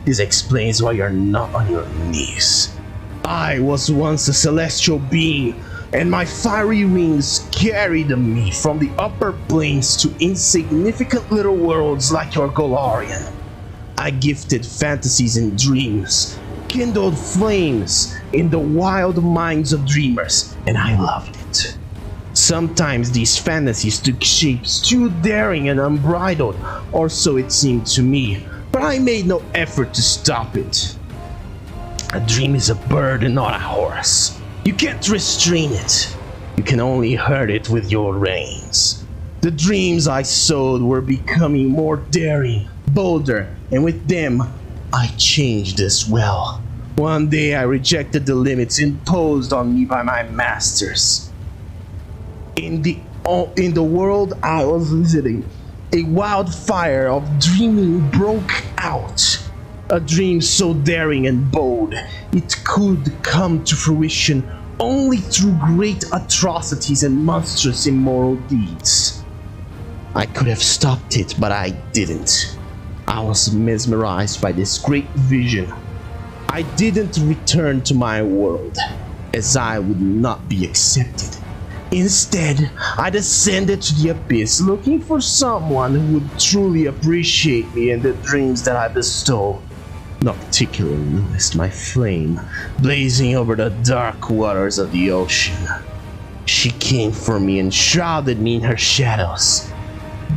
This explains why you're not on your knees. I was once a celestial being, and my fiery wings carried me from the upper planes to insignificant little worlds like your Golarion. I gifted fantasies and dreams, kindled flames in the wild minds of dreamers, and I loved it. Sometimes these fantasies took shapes too daring and unbridled, or so it seemed to me, but I made no effort to stop it. A dream is a bird and not a horse. You can't restrain it. You can only hurt it with your reins. The dreams I sowed were becoming more daring, bolder, and with them, I changed as well. One day I rejected the limits imposed on me by my masters. In the world I was visiting, a wildfire of dreaming broke out. A dream so daring and bold, it could come to fruition only through great atrocities and monstrous immoral deeds. I could have stopped it, but I didn't. I was mesmerized by this great vision. I didn't return to my world, as I would not be accepted. Instead, I descended to the abyss looking for someone who would truly appreciate me and the dreams that I bestow. Nocticular noticed my flame blazing over the dark waters of the ocean. She came for me and shrouded me in her shadows.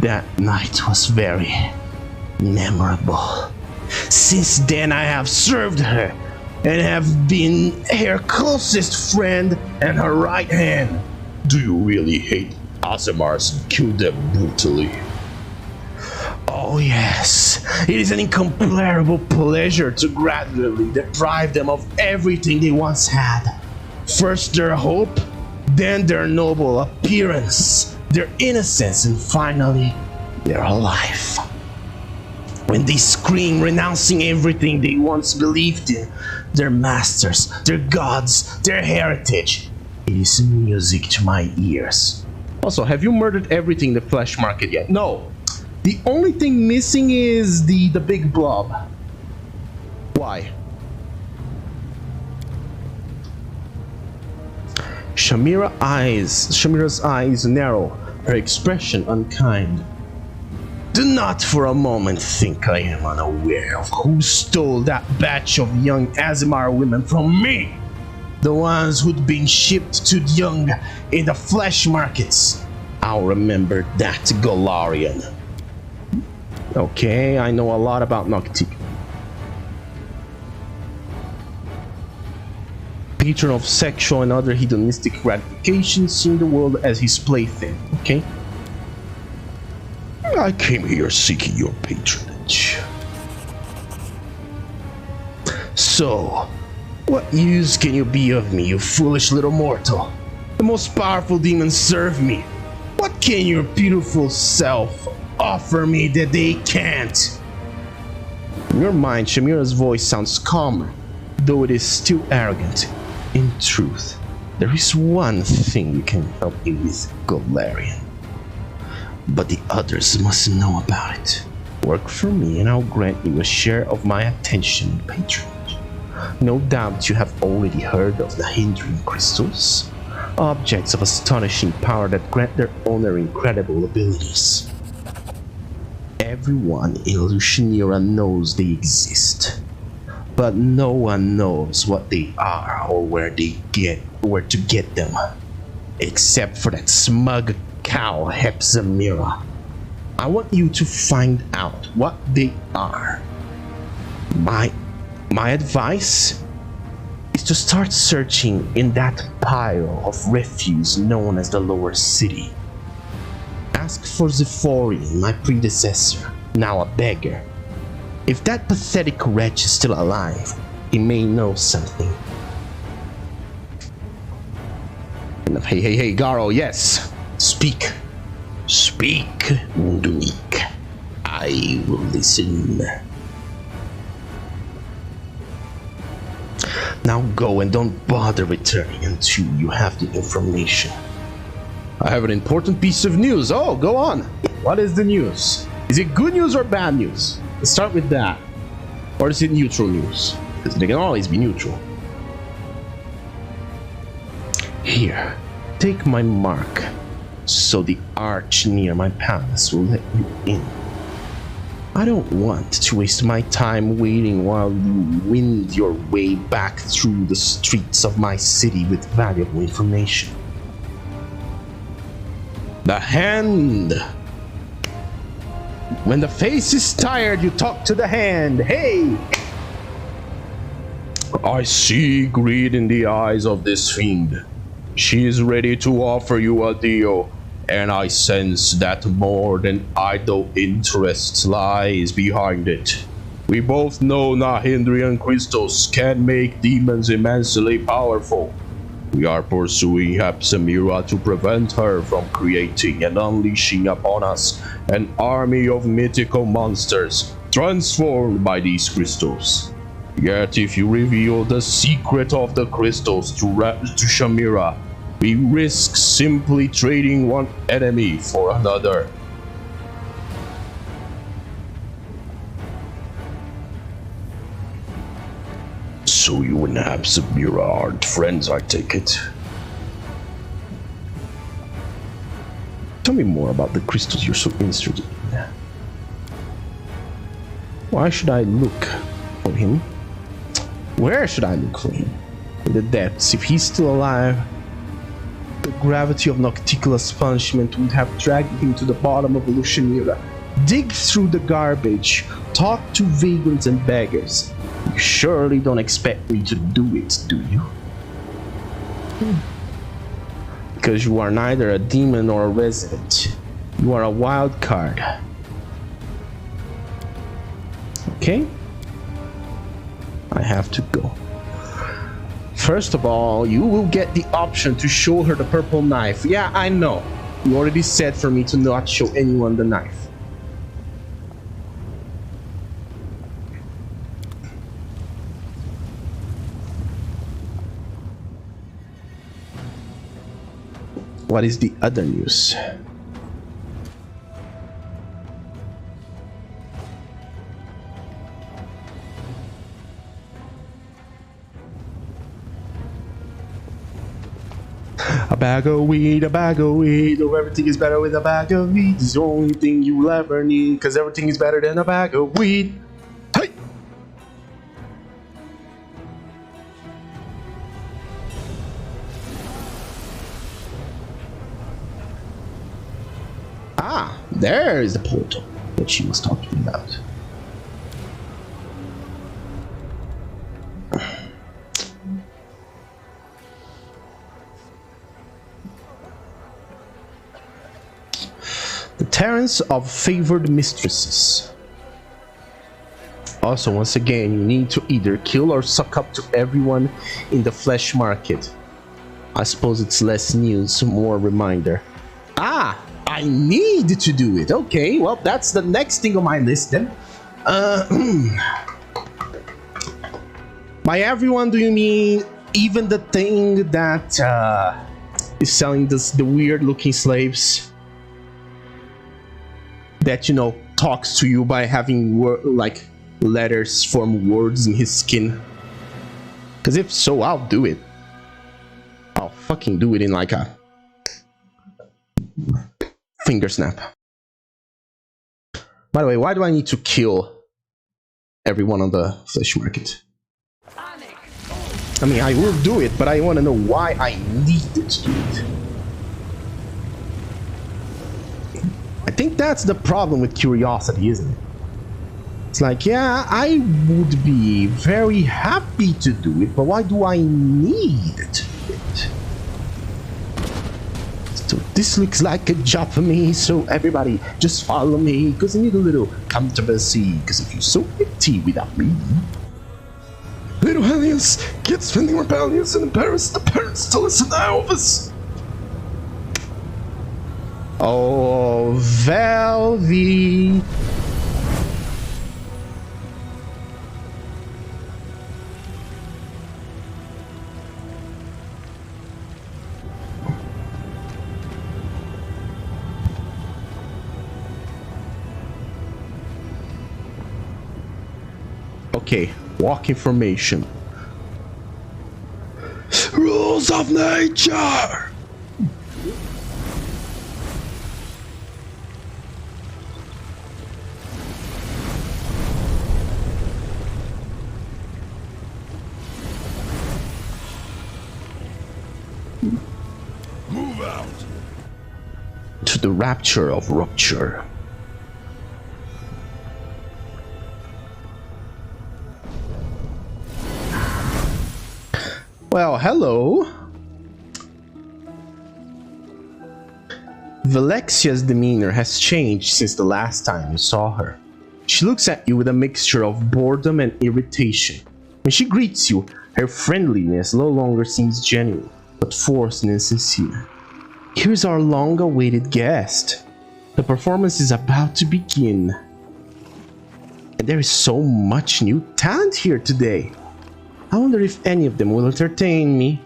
That night was very memorable. Since then I have served her and have been her closest friend and her right hand. Do you really hate Aasimars and kill them brutally? Oh yes, it is an incomparable pleasure to gradually deprive them of everything they once had. First their hope, then their noble appearance, their innocence, and finally their life. When they scream renouncing everything they once believed in, their masters, their gods, their heritage, it is music to my ears. Also, have you murdered everything in the flesh market yet? No, the only thing missing is the big blob. Why? Shamira's eyes narrow, her expression unkind. Do not for a moment think I am unaware of who stole that batch of young Aasimar women from me. The ones who'd been shipped to young in the flesh markets. I'll remember that Golarion. Okay, I know a lot about Noctic. Patron of sexual and other hedonistic gratifications, seeing the world as his plaything. Okay. I came here seeking your patronage. So, what use can you be of me, you foolish little mortal? The most powerful demons serve me. What can your beautiful self offer me that they can't? In your mind, Shamira's voice sounds calmer, though it is still arrogant. In truth, there is one thing you can help me with, Golarion. But the others must know about it. Work for me and I'll grant you a share of my attention and patronage. No doubt you have already heard of the hindering crystals, objects of astonishing power that grant their owner incredible abilities. Everyone in Lucianira knows they exist, but no one knows what they are or where to get them, except for that smug cow Hepzamira. I want you to find out what they are. My advice is to start searching in that pile of refuse known as the Lower City. Ask for Zephyrian, my predecessor, now a beggar. If that pathetic wretch is still alive, he may know something. Hey, Garo, yes. Speak. Speak, Munduik. I will listen. Now go and don't bother returning until you have the information. I have an important piece of news. Oh, go on. What is the news? Is it good news or bad news? Let's start with that. Or is it neutral news? Because they can always be neutral. Here, take my mark, so the arch near my palace will let you in. I don't want to waste my time waiting while you wind your way back through the streets of my city with valuable information. The hand. When the face is tired, you talk to the hand. Hey! I see greed in the eyes of this fiend. She is ready to offer you a deal, and I sense that more than idle interests lies behind it. We both know Nahindrian crystals can make demons immensely powerful. We are pursuing Hepsamira to prevent her from creating and unleashing upon us an army of mythical monsters transformed by these crystals. Yet if you reveal the secret of the crystals to Shamira, we risk simply trading one enemy for another. So you and Hepsamira aren't friends, I take it? Tell me more about the crystals you're so interested in. Why should I look for him? Where should I look for him? In the depths. If he's still alive, the gravity of Nocticula's punishment would have dragged him to the bottom of Lucianira. Dig through the garbage. Talk to vagrants and beggars. You surely don't expect me to do it, do you? Because you are neither a demon nor a resident. You are a wild card. Okay? I have to go. First of all, you will get the option to show her the purple knife. Yeah, I know. You already said for me to not show anyone the knife. What is the other news? A bag of weed, oh everything is better with a bag of weed. It's the only thing you'll ever need, cause everything is better than a bag of weed. Hey! Ah, there is the portal that she was talking about. The Terrace of Favored Mistresses. Also, once again, you need to either kill or suck up to everyone in the flesh market. I suppose it's less news, more reminder. Ah! I need to do it. Okay, well, that's the next thing on my list then. By everyone, do you mean even the thing that is selling the weird-looking slaves? That, you know, talks to you by having like letters form words in his skin? Because if so, I'll do it. I'll fucking do it in like a finger snap. By the way, why do I need to kill everyone on the flesh market? I mean, I will do it, but I want to know why I needed to do it. I think that's the problem with curiosity, isn't it? It's like, yeah, I would be very happy to do it, but why do I need to do it? So this looks like a job for me, so everybody just follow me, because I need a little controversy, because if you're so empty without me... Little Hellions, kids spending rebellions and embarrass the parents to listen to Elvis. Oh, Velvy. Okay, walking formation. Rules of nature! Move out! To the rapture of rupture. Well, hello. Vellexia's demeanor has changed since the last time you saw her. She looks at you with a mixture of boredom and irritation. When she greets you, her friendliness no longer seems genuine, but forced and insincere. Here's our long-awaited guest. The performance is about to begin. And there is so much new talent here today. I wonder if any of them will entertain me.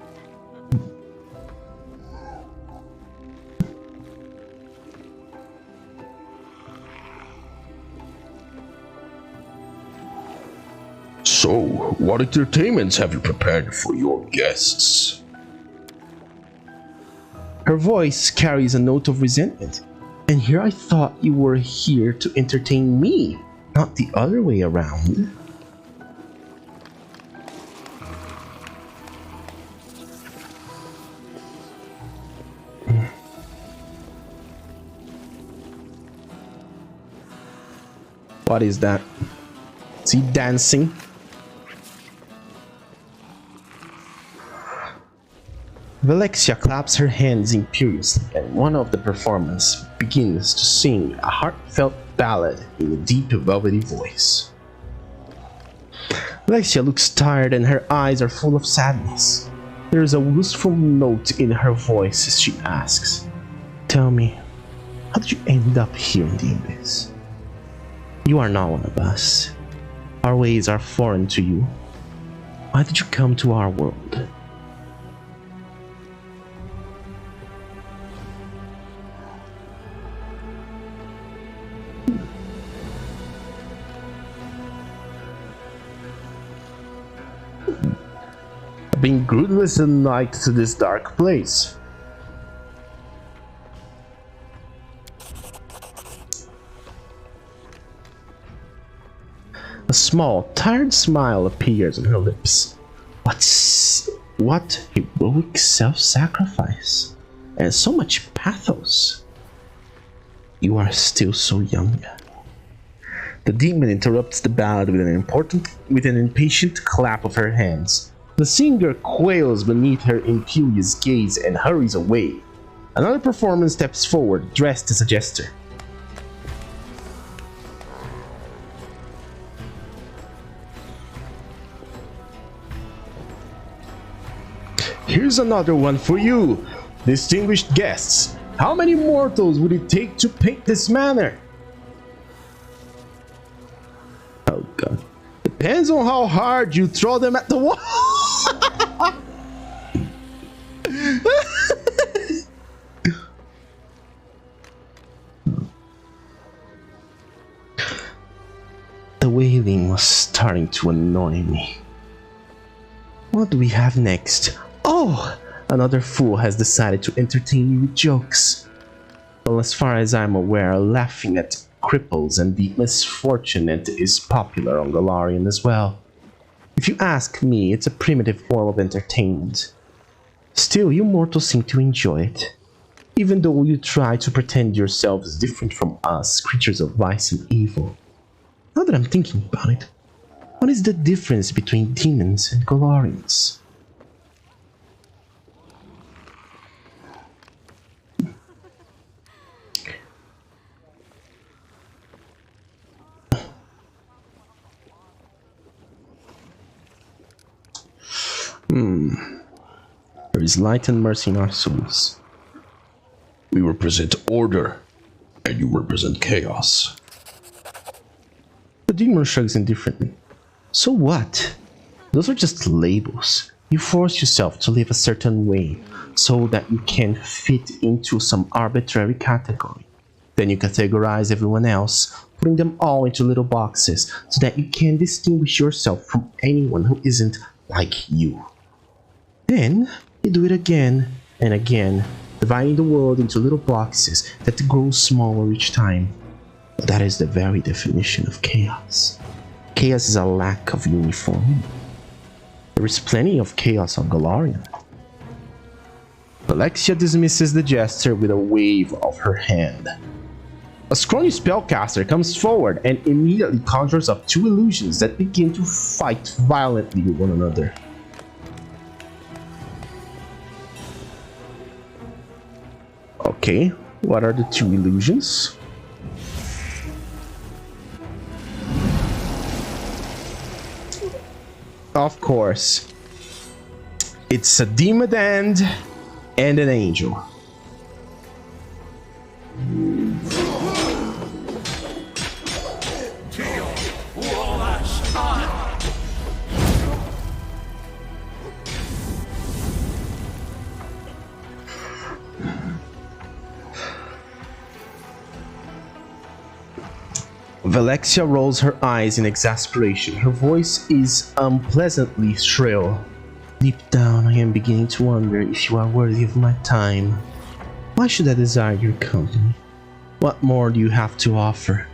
So, what entertainments have you prepared for your guests? Her voice carries a note of resentment. And here I thought you were here to entertain me, not the other way around. What is that? Is he dancing? Vellexia claps her hands imperiously, and one of the performers begins to sing a heartfelt ballad in a deep, velvety voice. Vellexia looks tired and her eyes are full of sadness. There is a wistful note in her voice as she asks, "Tell me, how did you end up here in the abyss? You are not one of us. Our ways are foreign to you. Why did you come to our world?" Being grudless and night to this dark place. A small, tired smile appears on her lips. What heroic self-sacrifice, and so much pathos. You are still so young. The demon interrupts the ballad with an impatient clap of her hands. The singer quails beneath her imperious gaze and hurries away. Another performer steps forward, dressed as a jester. Here's another one for you, distinguished guests. How many mortals would it take to paint this manor? Oh god. Depends on how hard you throw them at the wall. The wailing was starting to annoy me. What do we have next? Oh! Another fool has decided to entertain you with jokes. Well, as far as I'm aware, laughing at cripples and the misfortunate is popular on Golarion as well. If you ask me, it's a primitive form of entertainment. Still, you mortals seem to enjoy it. Even though you try to pretend yourselves different from us, creatures of vice and evil. Now that I'm thinking about it, what is the difference between demons and Golarions? There is light and mercy in our souls. We represent order, and you represent chaos. The demon shrugs indifferently. So what? Those are just labels. You force yourself to live a certain way so that you can fit into some arbitrary category. Then you categorize everyone else, putting them all into little boxes so that you can distinguish yourself from anyone who isn't like you. Then you do it again and again, dividing the world into little boxes that grow smaller each time. That is the very definition of chaos. Chaos is a lack of uniformity. There is plenty of chaos on Galarian. Vellexia dismisses the gesture with a wave of her hand. A scrawny spellcaster comes forward and immediately conjures up two illusions that begin to fight violently with one another. Okay, what are the two illusions? Of course, it's a demon and an angel. Vellexia rolls her eyes in exasperation. Her voice is unpleasantly shrill. Deep down, I am beginning to wonder if you are worthy of my time. Why should I desire your company? What more do you have to offer?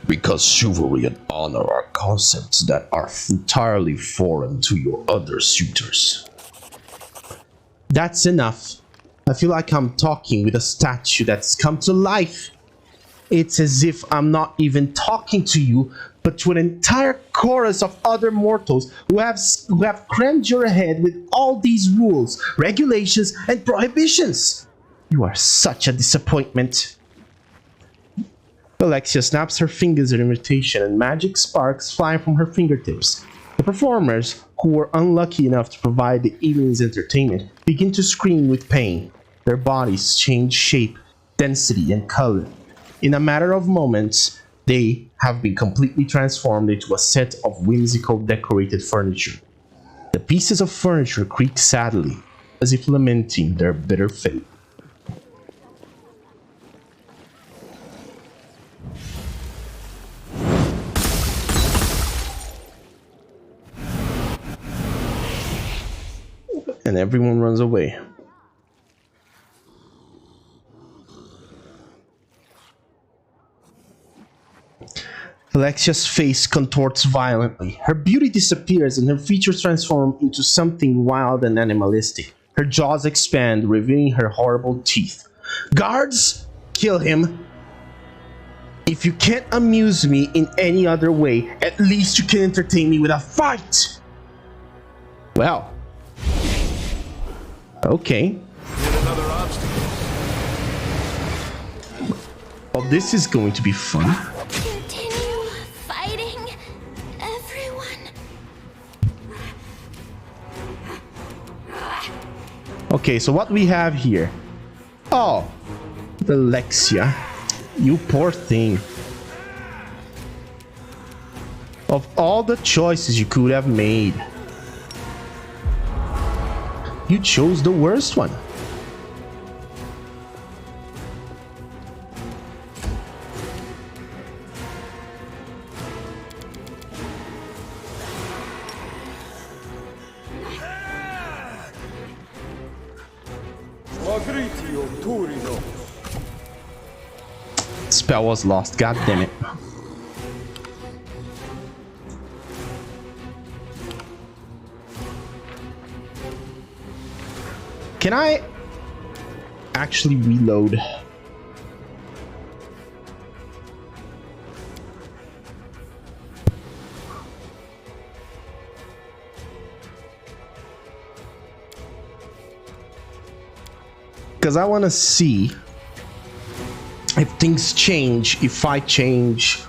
Because chivalry and honor are concepts that are entirely foreign to your other suitors. That's enough. I feel like I'm talking with a statue that's come to life. It's as if I'm not even talking to you, but to an entire chorus of other mortals who have crammed your head with all these rules, regulations, and prohibitions. You are such a disappointment. Vellexia snaps her fingers in imitation and magic sparks fly from her fingertips. The performers, who were unlucky enough to provide the evening's entertainment, begin to scream with pain. Their bodies change shape, density, and color. In a matter of moments, they have been completely transformed into a set of whimsical decorated furniture. The pieces of furniture creak sadly, as if lamenting their bitter fate. And everyone runs away. Velexia's face contorts violently. Her beauty disappears and her features transform into something wild and animalistic. Her jaws expand, revealing her horrible teeth. Guards, kill him. If you can't amuse me in any other way, at least you can entertain me with a fight. Well. Okay. Well, this is going to be fun. Continue fighting, everyone. Okay, so what we have here. Oh, Vellexia. You poor thing. Of all the choices you could have made, you chose the worst one. Spell was lost, god damn it. Can I actually reload? Because I want to see if things change, if I change.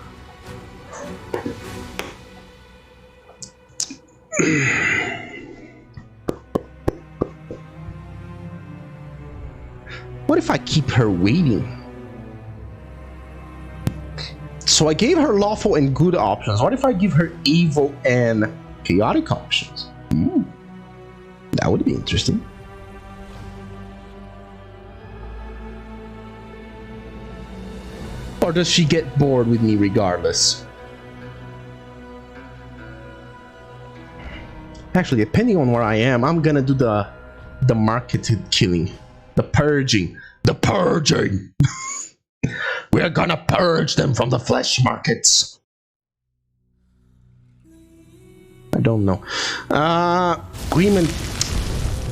What if I keep her waiting? So I gave her lawful and good options. What if I give her evil and Chaotic options. That would be interesting. Or does she get bored with me regardless? Actually, depending on where I am, I'm gonna do the marketed killing. The purging. The purging! We're gonna purge them from the flesh markets. I don't know. Agreement.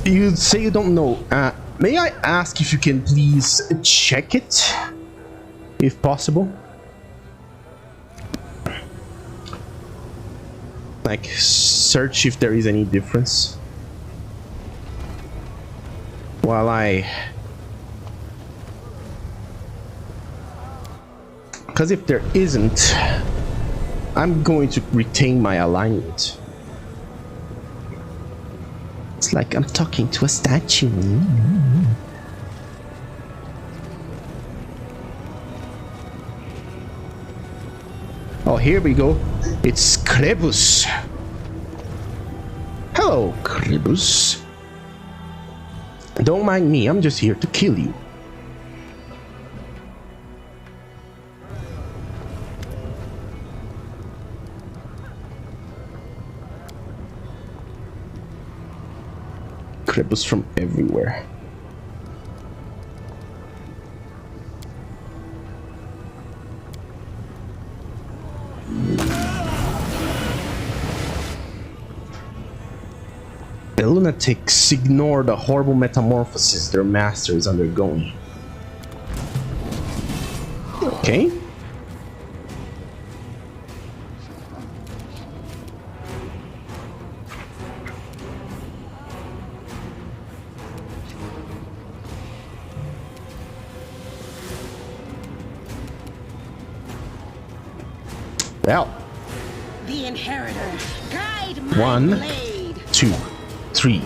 You say you don't know. May I ask if you can please check it? If possible. Like, search if there is any difference. While because if there isn't, I'm going to retain my alignment. It's like I'm talking to a statue. Oh, here we go. It's Krebus. Hello, Krebus. Don't mind me, I'm just here to kill you. Krebus from everywhere. The lunatics ignore the horrible metamorphosis their master is undergoing. Okay. Well. The inheritor, guide my 1, blade. 2, 3,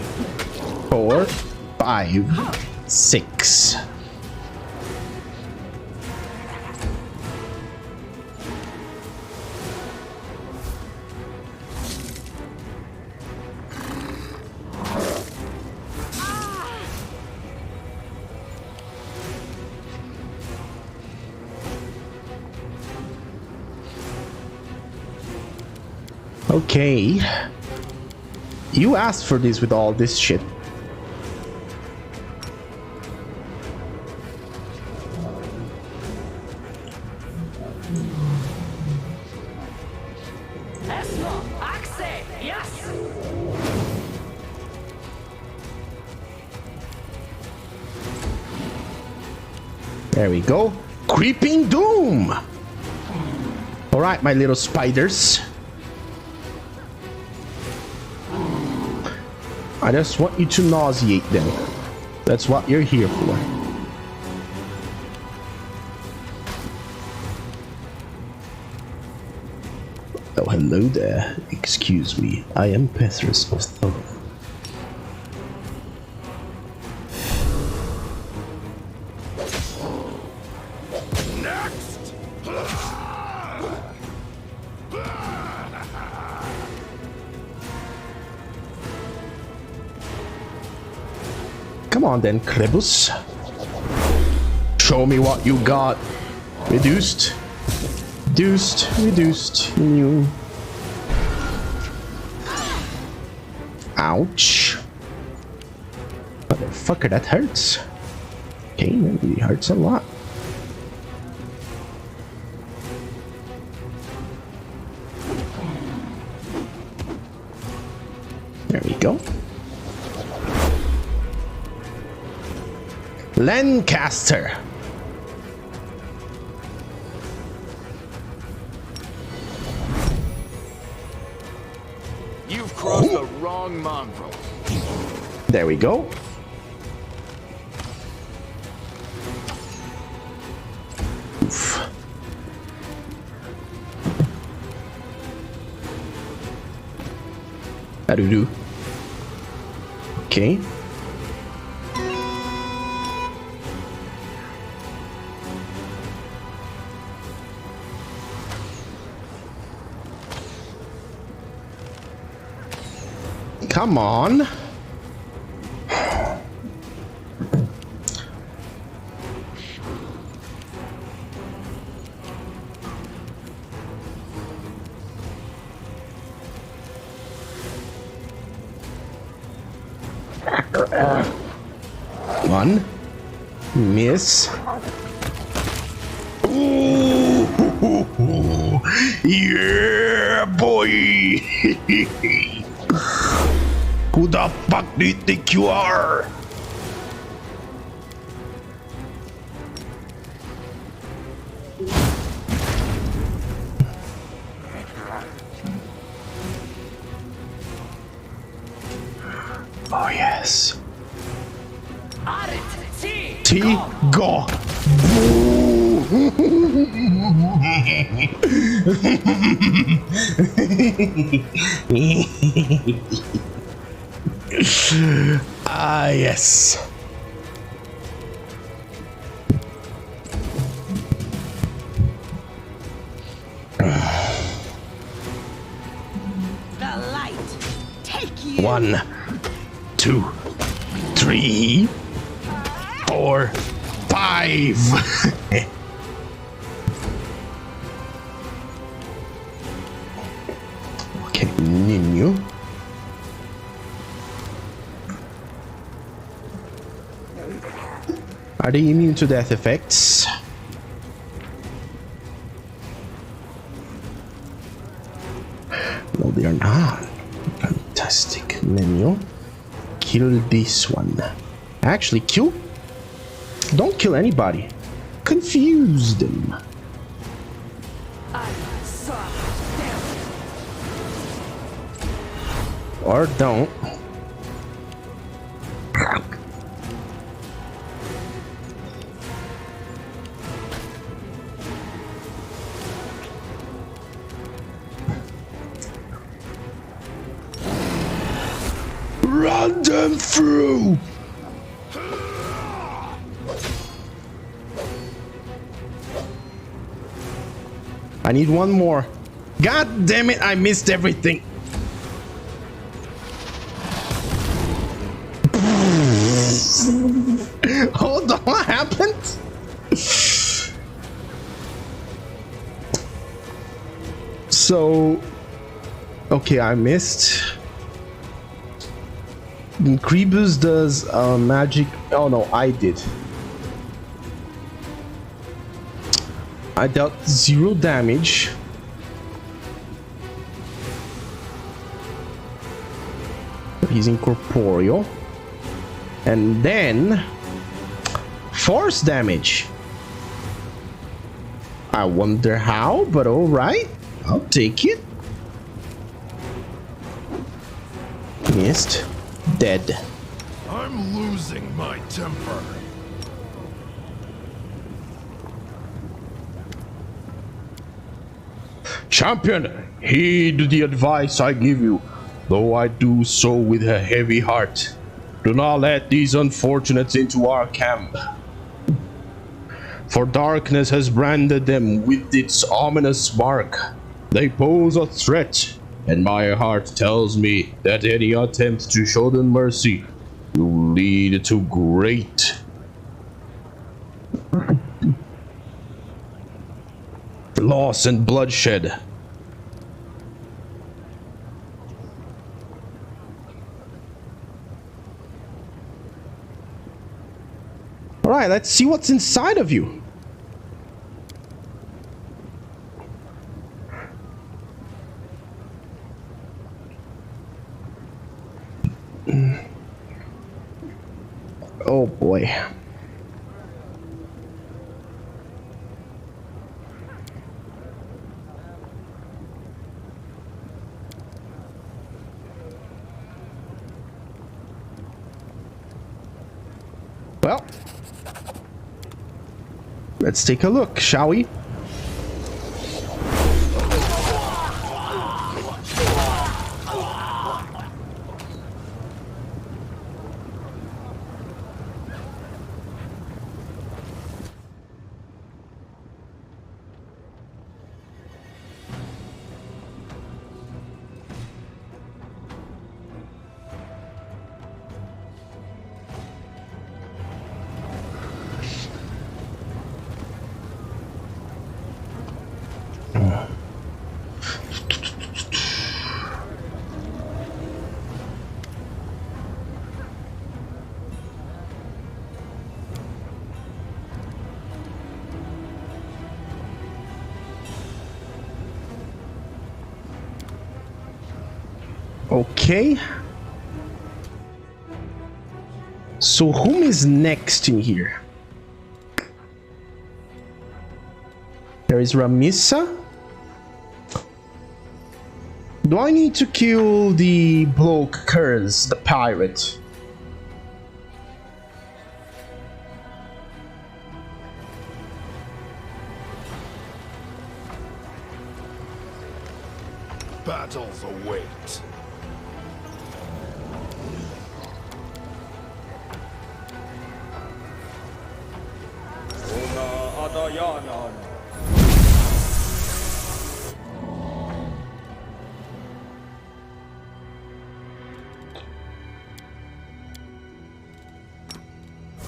4, 5, 6. Okay. You asked for this with all this shit. There we go. Creeping Doom! Alright, my little spiders. I just want you to nauseate them. That's what you're here for. Oh, hello there. Excuse me. I am Petrus of Thorn. Come on then, Krebus. Show me what you got. Reduced. Reduced. New. Ouch. Motherfucker, that hurts. Okay, that really hurts a lot. There we go. Lancaster. You've crossed the wrong mongrel. There we go. Oof. How do you do? Okay. Come on. One. Miss. Ooh, yeah, boy. Who the fuck do you think you are? Oh yes. T go. Ah yes. The light. Take you. 1, 2, 3, 4, 5. Okay, Ninu. Are they immune to death effects? No, they are not. Fantastic. Menu. Kill this one. Actually, kill. Don't kill anybody. Confuse them. Or don't. Run them through. I need one more. God damn it, I missed everything. Hold on, what happened? So, okay, I missed. Creebus does magic. Oh no, I did. I dealt 0 damage. He's incorporeal. And then force damage. I wonder how, but alright. I'll take it. Missed. Dead. I'm losing my temper. Champion, heed the advice I give you, though I do so with a heavy heart. Do not let these unfortunates into our camp, for darkness has branded them with its ominous mark. They pose a threat, and my heart tells me that any attempt to show them mercy will lead to great loss and bloodshed. All right, let's see what's inside of you. Oh boy. Well, let's take a look, shall we? Okay. So whom is next in here? There is Ramissa. Do I need to kill the bloke Curse, the pirate? Battles await.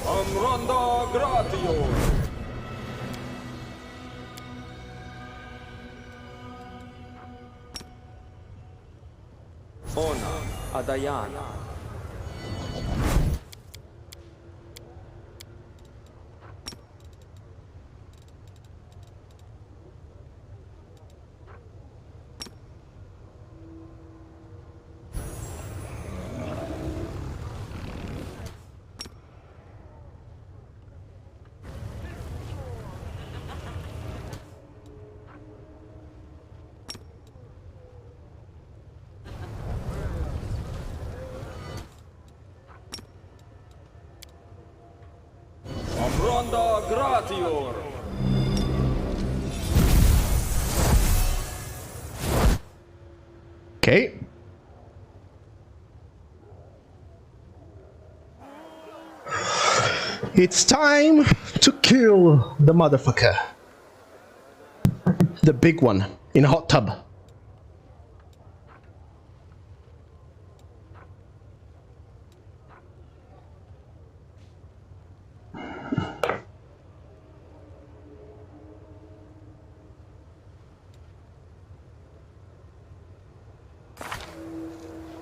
Amranda Gratio. Ona Adayana. Amranda Gratior. Okay. It's time to kill the motherfucker. The big one in a hot tub.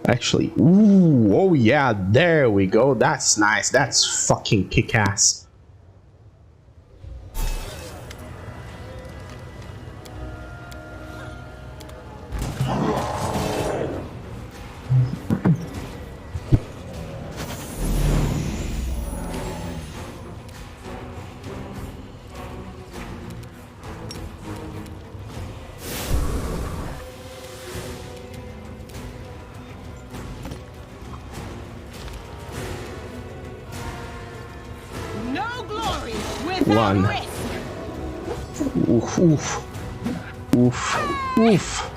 Actually, ooh, oh yeah, there we go. That's nice. That's fucking kick-ass. No glory without One. risk. Oof, oof. Oof, oof.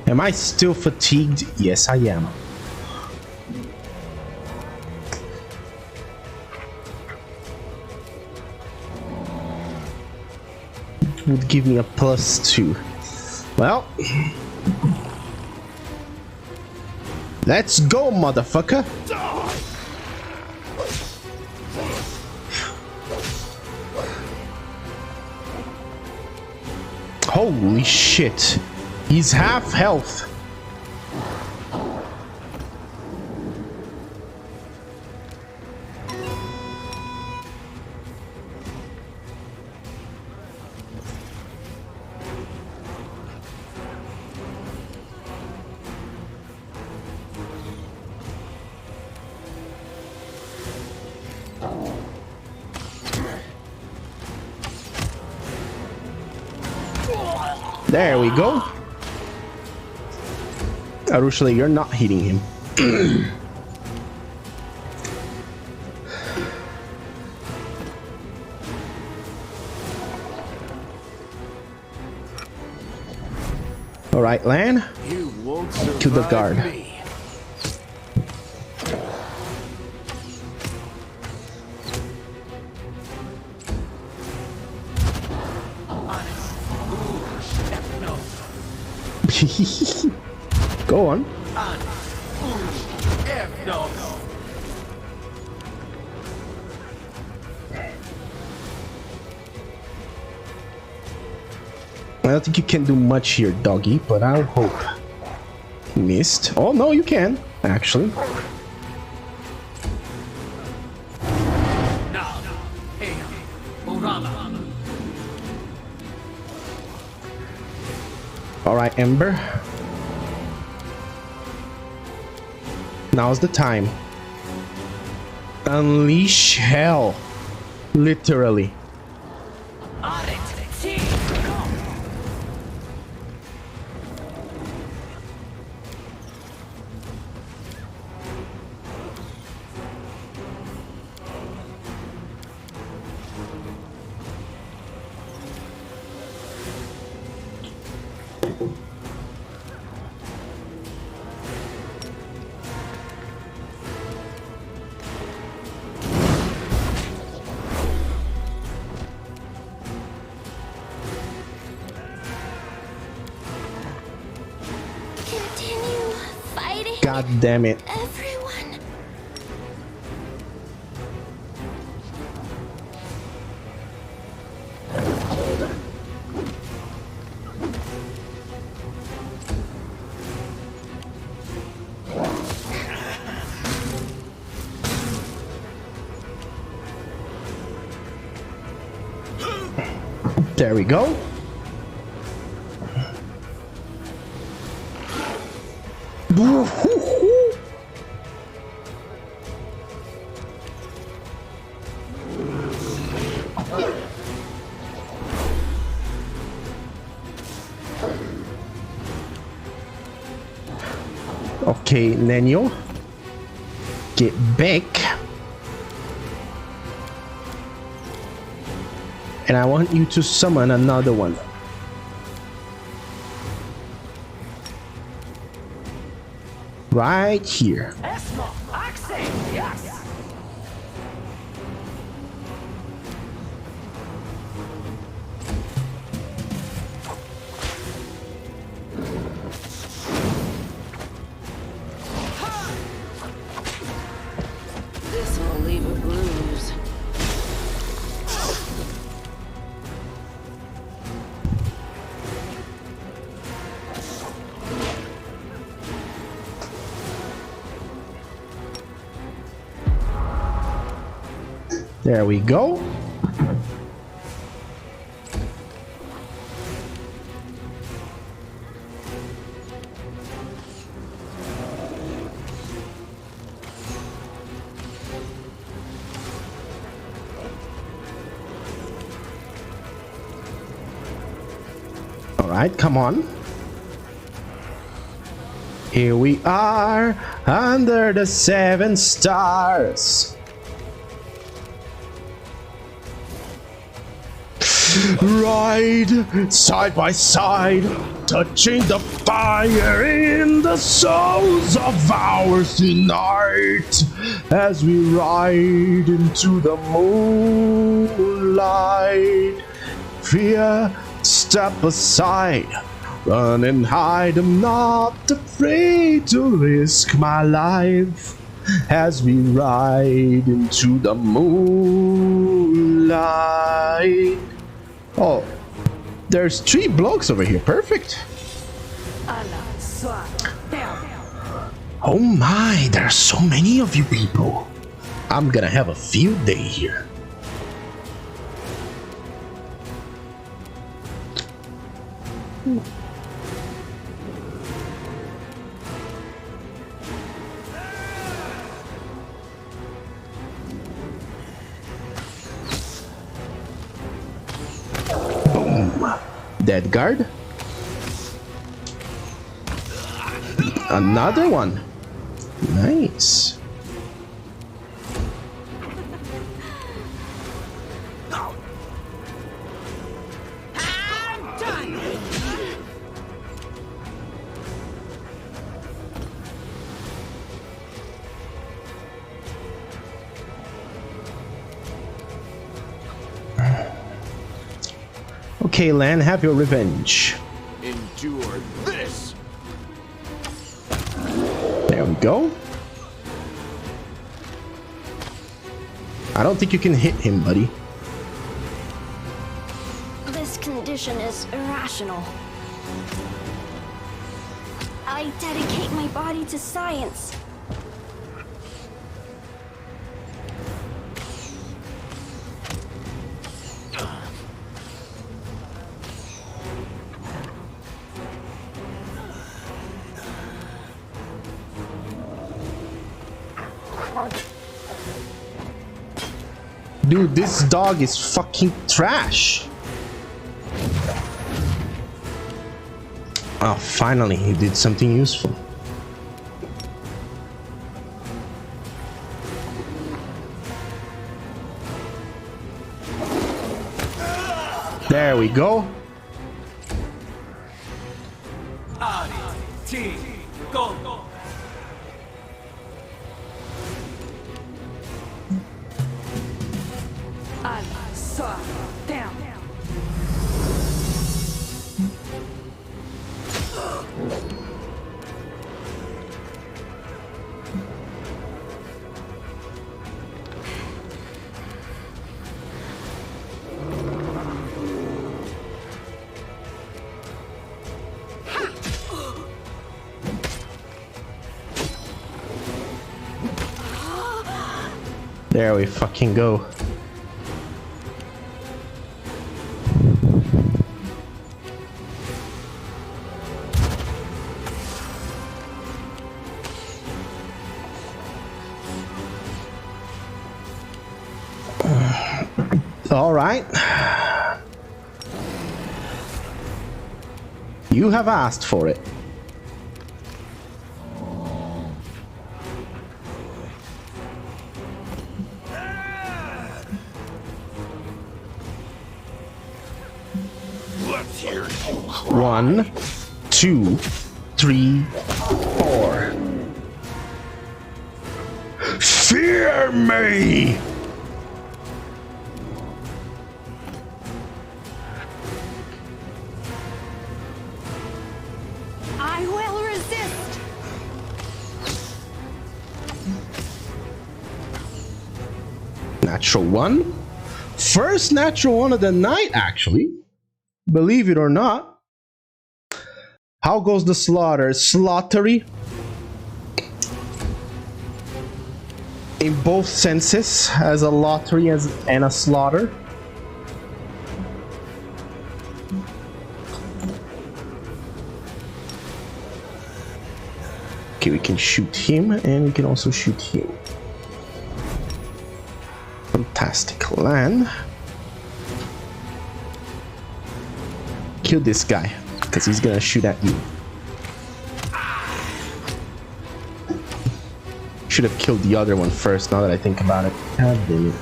Am I still fatigued? Yes, I am. Would give me a +2. Well, let's go, motherfucker. Holy shit. He's half health. There we go. Arushale, you're not hitting him. Alright, Lan. You won't To the survive guard. me. Go on. I don't think you can do much here, doggy, but I'll hope. Missed. Oh, no, you can, actually. Alright, Ember. Now's the time. Unleash hell. Literally. Continue fighting. God damn it. Everyone. There we go. Okay, Nenio, get back. And I want you to summon another one. Right here. This will leave a bruise. There we go. All right, come on. Here we are under the 7 stars. Ride side by side, touching the fire in the souls of ours tonight, as we ride into the moonlight. Fear, step aside, run and hide. I'm not afraid to risk my life as we ride into the moonlight. Oh, there's 3 blocks over here. Perfect. Oh my, there are so many of you people. I'm gonna have a field day here. Dead guard. Another one. Nice. Okay, Lan, have your revenge. Endure this! we go. I don't think you can hit him, buddy. This condition is irrational. I dedicate my body to science. Dude, this dog is fucking trash. Oh, finally, he did something useful. There we go. There we fucking go. All right. You have asked for it. Let's hear you. 1, 2, 3, 4. Fear me! I will resist. Natural 1. First natural 1 of the night, actually. Believe it or not. How goes the slaughter? Slaughtery? In both senses, as a lottery and a slaughter. Okay, we can shoot him, and we can also shoot him. Fantastic land. Kill this guy, because he's gonna shoot at you. Should have killed the other one first, now that I think about it. God damn it.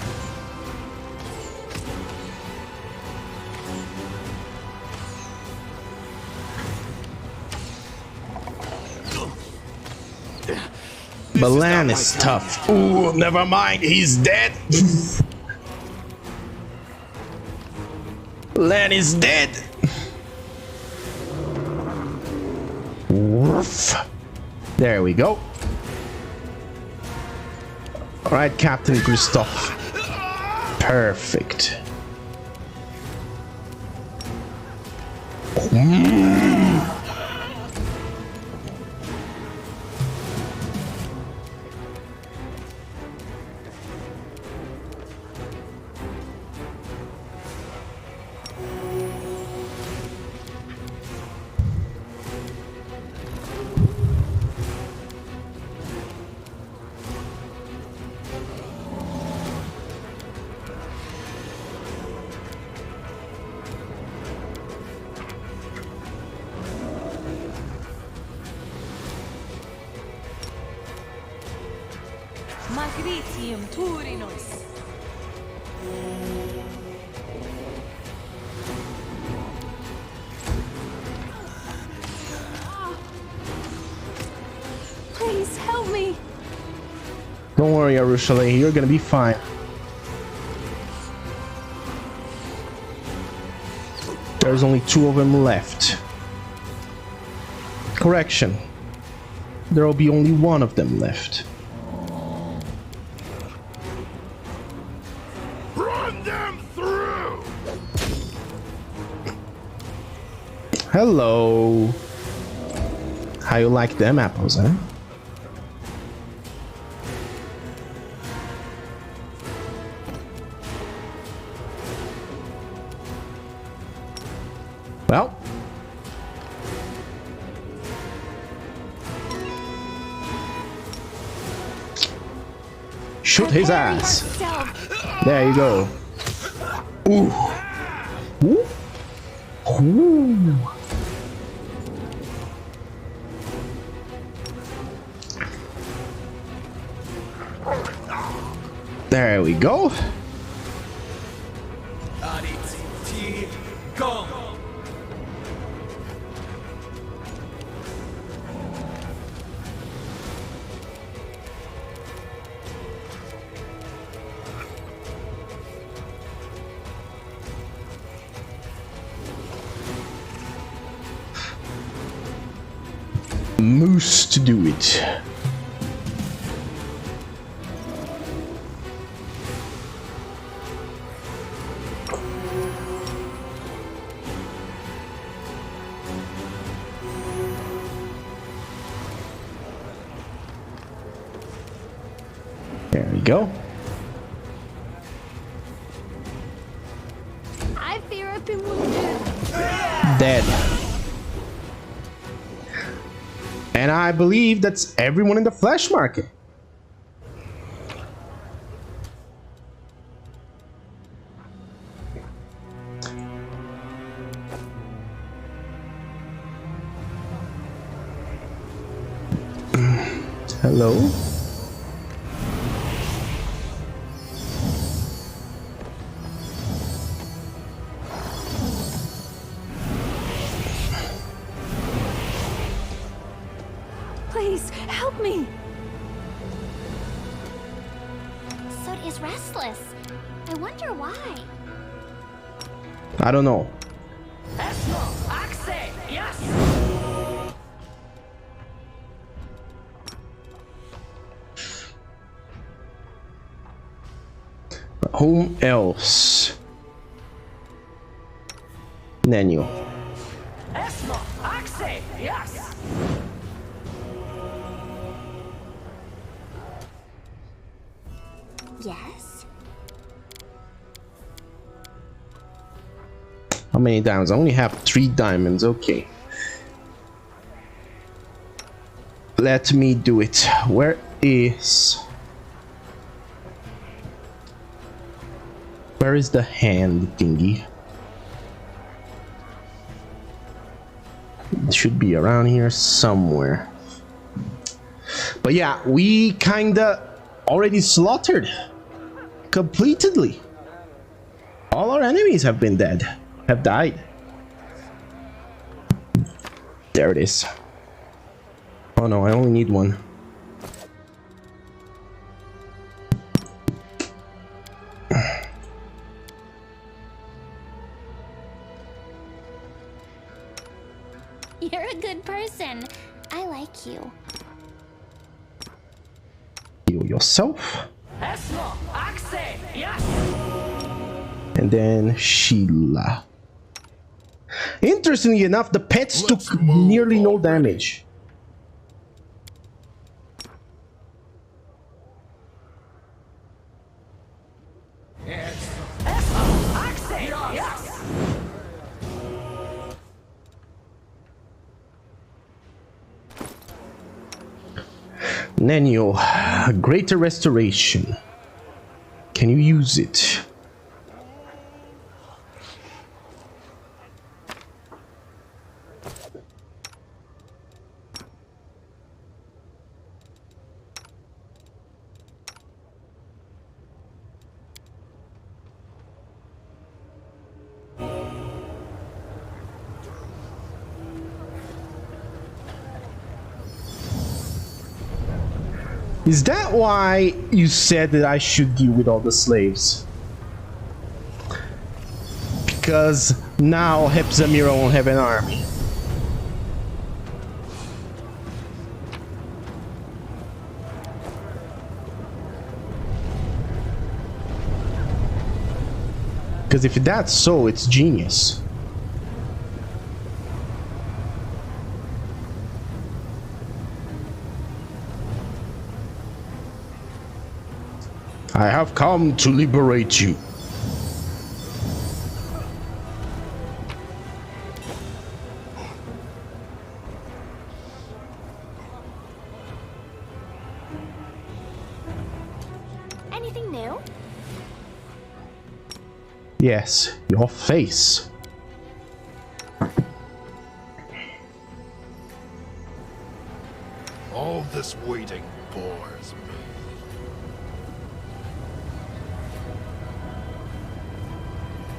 Balan is tough. Ooh, never mind, he's dead. Lan is dead. Woof. There we go. Alright, Captain Christoph. Perfect. Magritium Turinus. Please help me. Don't worry, Arushale, you're gonna be fine. There's only 2 of them left. Correction. there will be only one of them left. Run them through! Hello. How you like them apples, huh? Well. Shoot his ass. There you go. Ooh. Ooh. Ooh. There we go. Moose to do it. There we go. I fear I've been wounded. Dead. And I believe that's everyone in the flesh market. Hello? Please, help me. Sod is restless. I wonder why. I don't know. Whom else? Nenu. Yes? How many diamonds? I only have 3 diamonds. Okay. Let me do it. Where is... Where is the hand thingy? It should be around here somewhere. But yeah, we kinda already slaughtered completely. All our enemies have been dead. Have died. There it is. Oh no, I only need one. You're a good person. I like you. You yourself. And then Sheila. Interestingly enough, the pets took nearly no damage. Nenio, greater restoration. Can you use it? Is that why you said that I should deal with all the slaves? Because now Hepzamira won't have an army. Because if that's so, it's genius. I have come to liberate you. Anything new? Yes, your face. All this waiting bores me.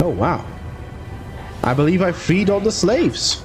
Oh wow. I believe I freed all the slaves.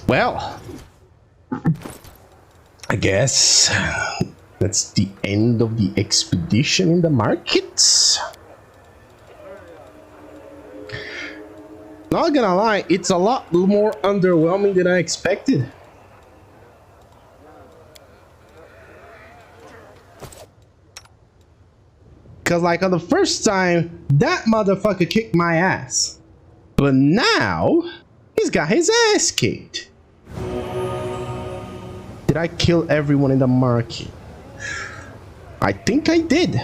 Well, I guess that's the end of the expedition in the markets. Not gonna lie, it's a lot more underwhelming than I expected. Cause like on the first time, that motherfucker kicked my ass. But now, he's got his ass kicked. Did I kill everyone in the market? I think I did.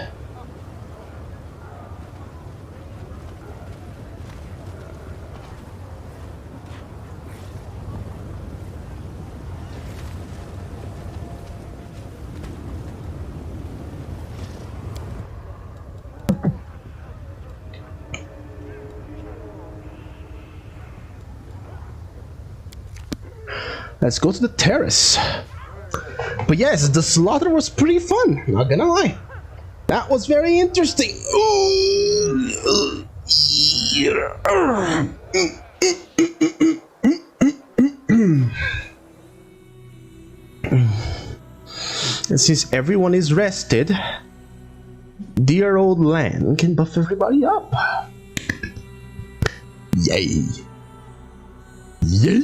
Let's go to the terrace. But yes, the slaughter was pretty fun, not gonna lie. That was very interesting. And since everyone is rested, dear old land can buff everybody up. Yay. Yay.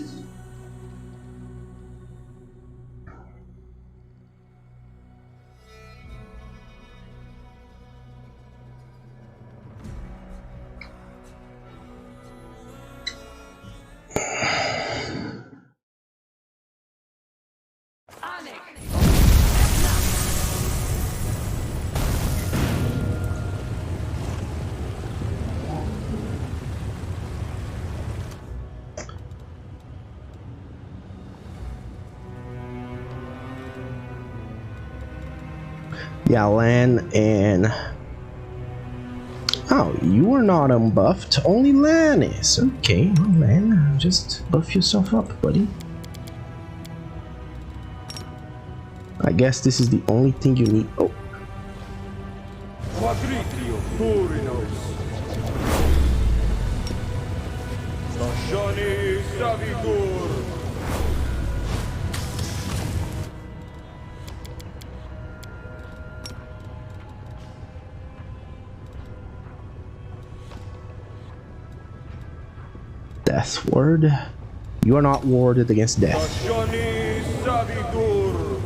Yeah, Lan and... Oh, you are not unbuffed. Only Lan is. Okay, well, man, just buff yourself up, buddy. I guess this is the only thing you need. Oh. Quadritrio Turinos. Stasioni Savitur. Death ward. You are not warded against death. Stasioni Savitur.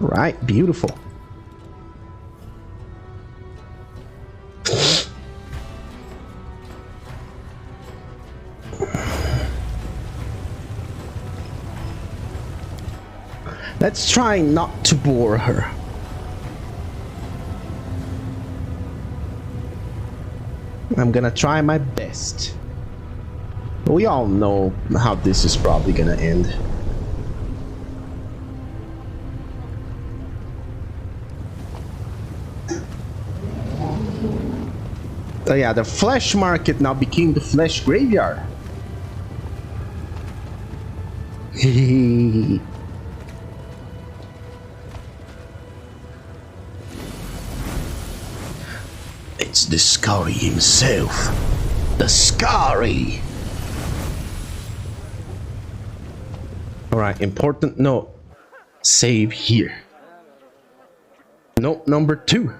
Right, beautiful. Let's try not to bore her. I'm gonna try my best. We all know how this is probably gonna end. So yeah, the flesh market now became the flesh graveyard. It's the Scary himself. The Scary! Alright, important note. Save here. Note number 2.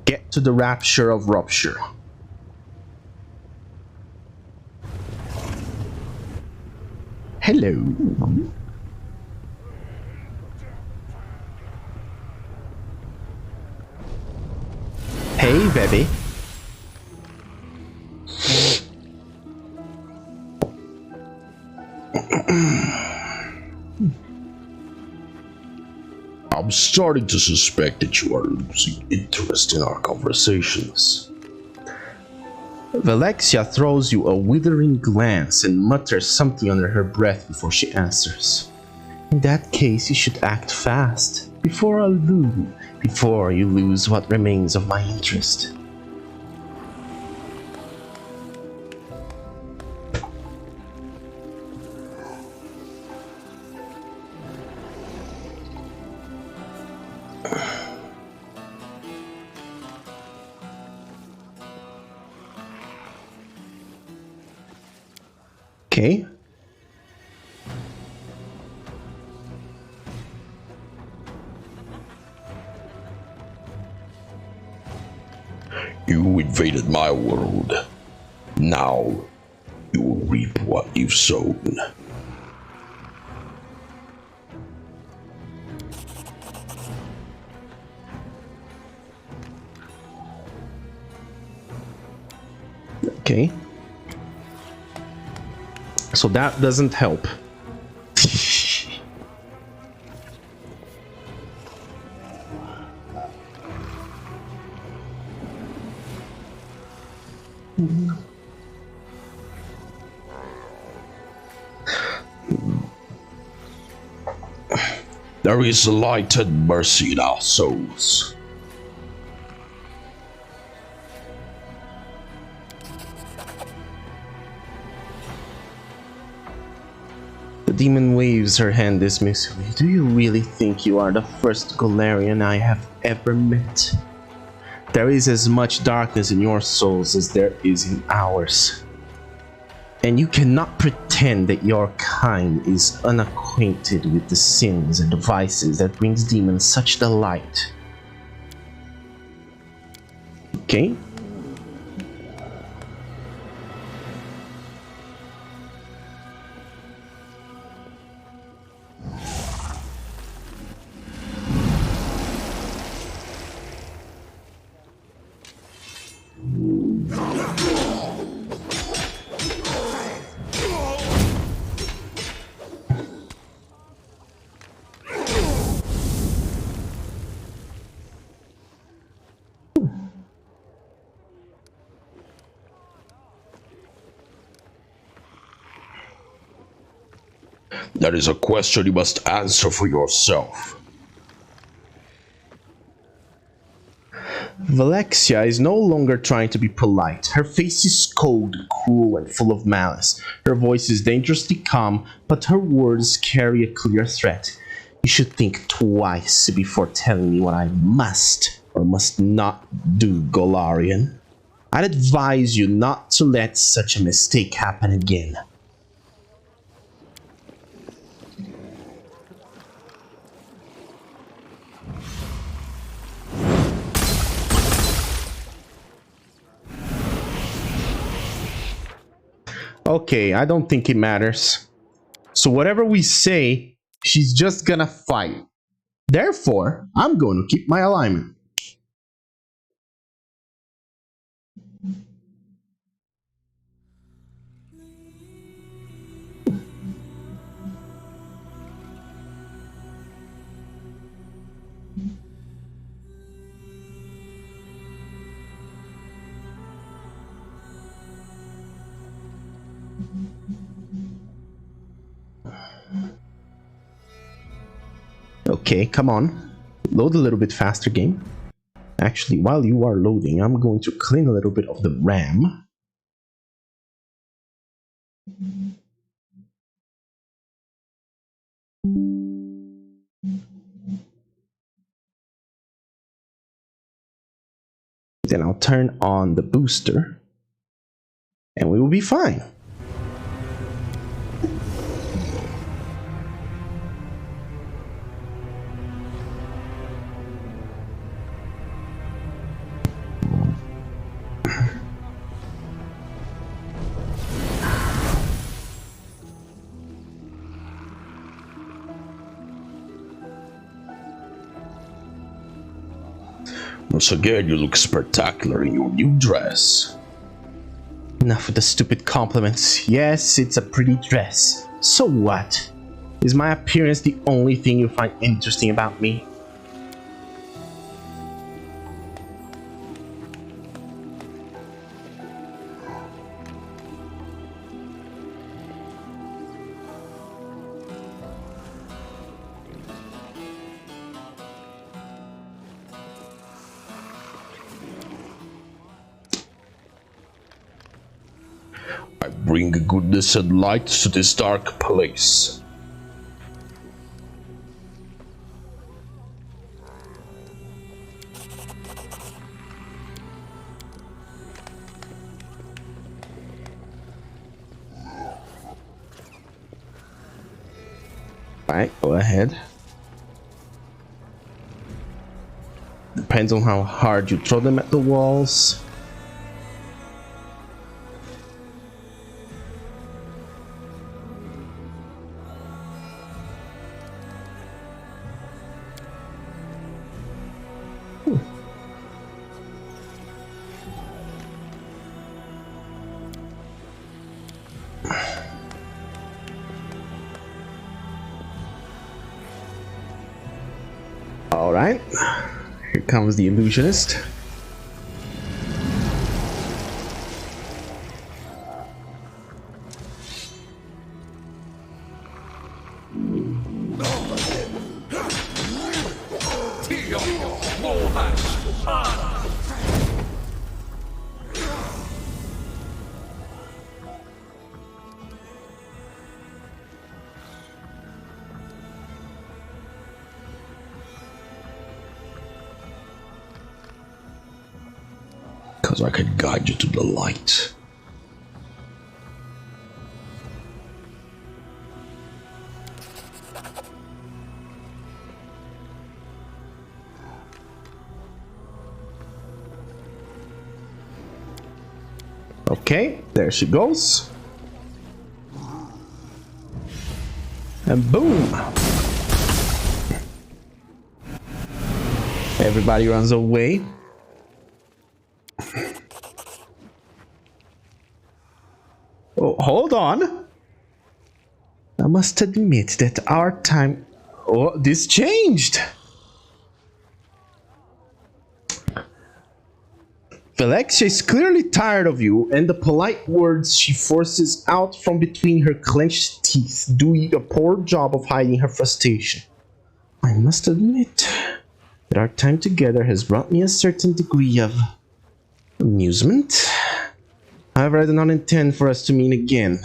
Get to the rapture of rupture. Hello. Hey, baby. I'm starting to suspect that you are losing interest in our conversations. Vellexia throws you a withering glance and mutters something under her breath before she answers. In that case, you should act fast, before you lose what remains of my interest. Okay. You invaded my world. Now, you will reap what you've sown. Okay. So that doesn't help. There is light and mercy in our souls. The demon waves her hand dismissively. Do you really think you are the first Golarian I have ever met? There is as much darkness in your souls as there is in ours. And you cannot pretend that your kind is unacquainted with the sins and the vices that brings demons such delight. Okay? That is a question you must answer for yourself. Vellexia is no longer trying to be polite. Her face is cold, cruel, and full of malice. Her voice is dangerously calm, but her words carry a clear threat. You should think twice before telling me what I must or must not do, Golarian. I'd advise you not to let such a mistake happen again. Okay, I don't think it matters. So whatever we say, she's just gonna fight. Therefore, I'm going to keep my alignment. Okay, come on. Load a little bit faster, game. Actually, while you are loading, I'm going to clean a little bit of the RAM. Then I'll turn on the booster. And we will be fine. Once again, you look spectacular in your new dress. Enough with the stupid compliments. Yes, it's a pretty dress. So what? Is my appearance the only thing you find interesting about me? I bring goodness and light to this dark place. Alright, go ahead. Depends on how hard you throw them at the walls. Alright, here comes the illusionist. Because I can guide you to the light. Okay, there she goes. And boom! Everybody runs away. Oh, hold on. I must admit that our time... Oh, this changed! Vellexia is clearly tired of you, and the polite words she forces out from between her clenched teeth do a poor job of hiding her frustration. I must admit that our time together has brought me a certain degree of amusement. However, I do not intend for us to meet again.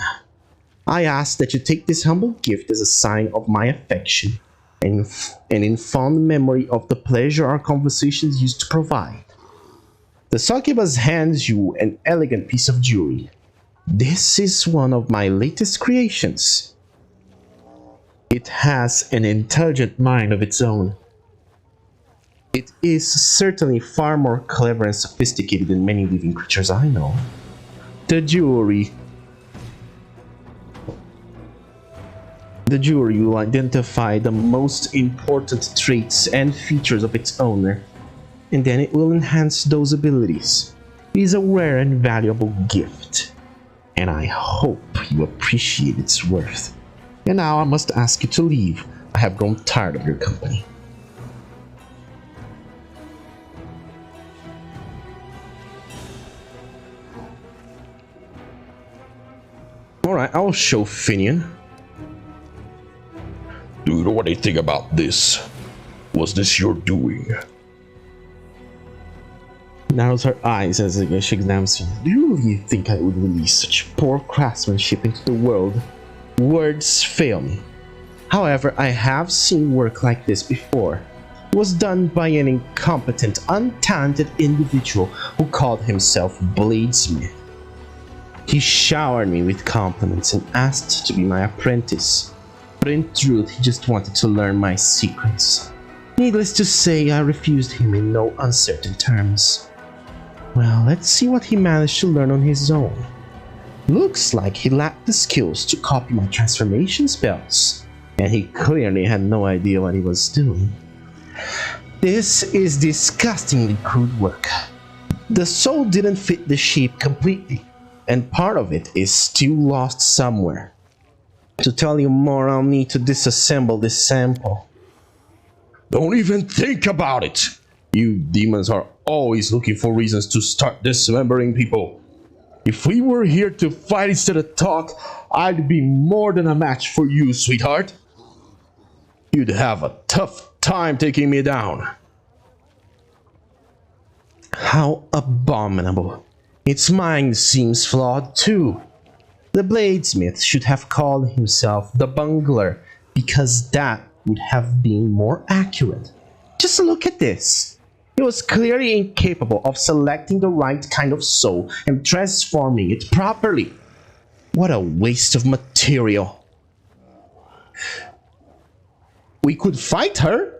I ask that you take this humble gift as a sign of my affection, and in fond memory of the pleasure our conversations used to provide. The succubus hands you an elegant piece of jewelry. This is one of my latest creations. It has an intelligent mind of its own. It is certainly far more clever and sophisticated than many living creatures I know. The jewelry will identify the most important traits and features of its owner, and then it will enhance those abilities. It is a rare and valuable gift, and I hope you appreciate its worth. And now I must ask you to leave. I have grown tired of your company. Alright, I'll show Finian. Do you know anything about this? Was this your doing? Narrows her eyes as she examines me. Do you really think I would release such poor craftsmanship into the world? Words fail me. However, I have seen work like this before. It was done by an incompetent, untalented individual who called himself Bladesmith. He showered me with compliments and asked to be my apprentice, but in truth he just wanted to learn my secrets. Needless to say, I refused him in no uncertain terms. Well, let's see what he managed to learn on his own. Looks like he lacked the skills to copy my transformation spells, and he clearly had no idea what he was doing. This is disgustingly crude work. The soul didn't fit the shape completely, and part of it is still lost somewhere. To tell you more, I'll need to disassemble this sample. Don't even think about it! You demons are always looking for reasons to start dismembering people. If we were here to fight instead of talk, I'd be more than a match for you, sweetheart. You'd have a tough time taking me down. How abominable. Its mind seems flawed too. The bladesmith should have called himself the bungler, because that would have been more accurate. Just look at this. He was clearly incapable of selecting the right kind of soul and transforming it properly. What a waste of material. We could fight her.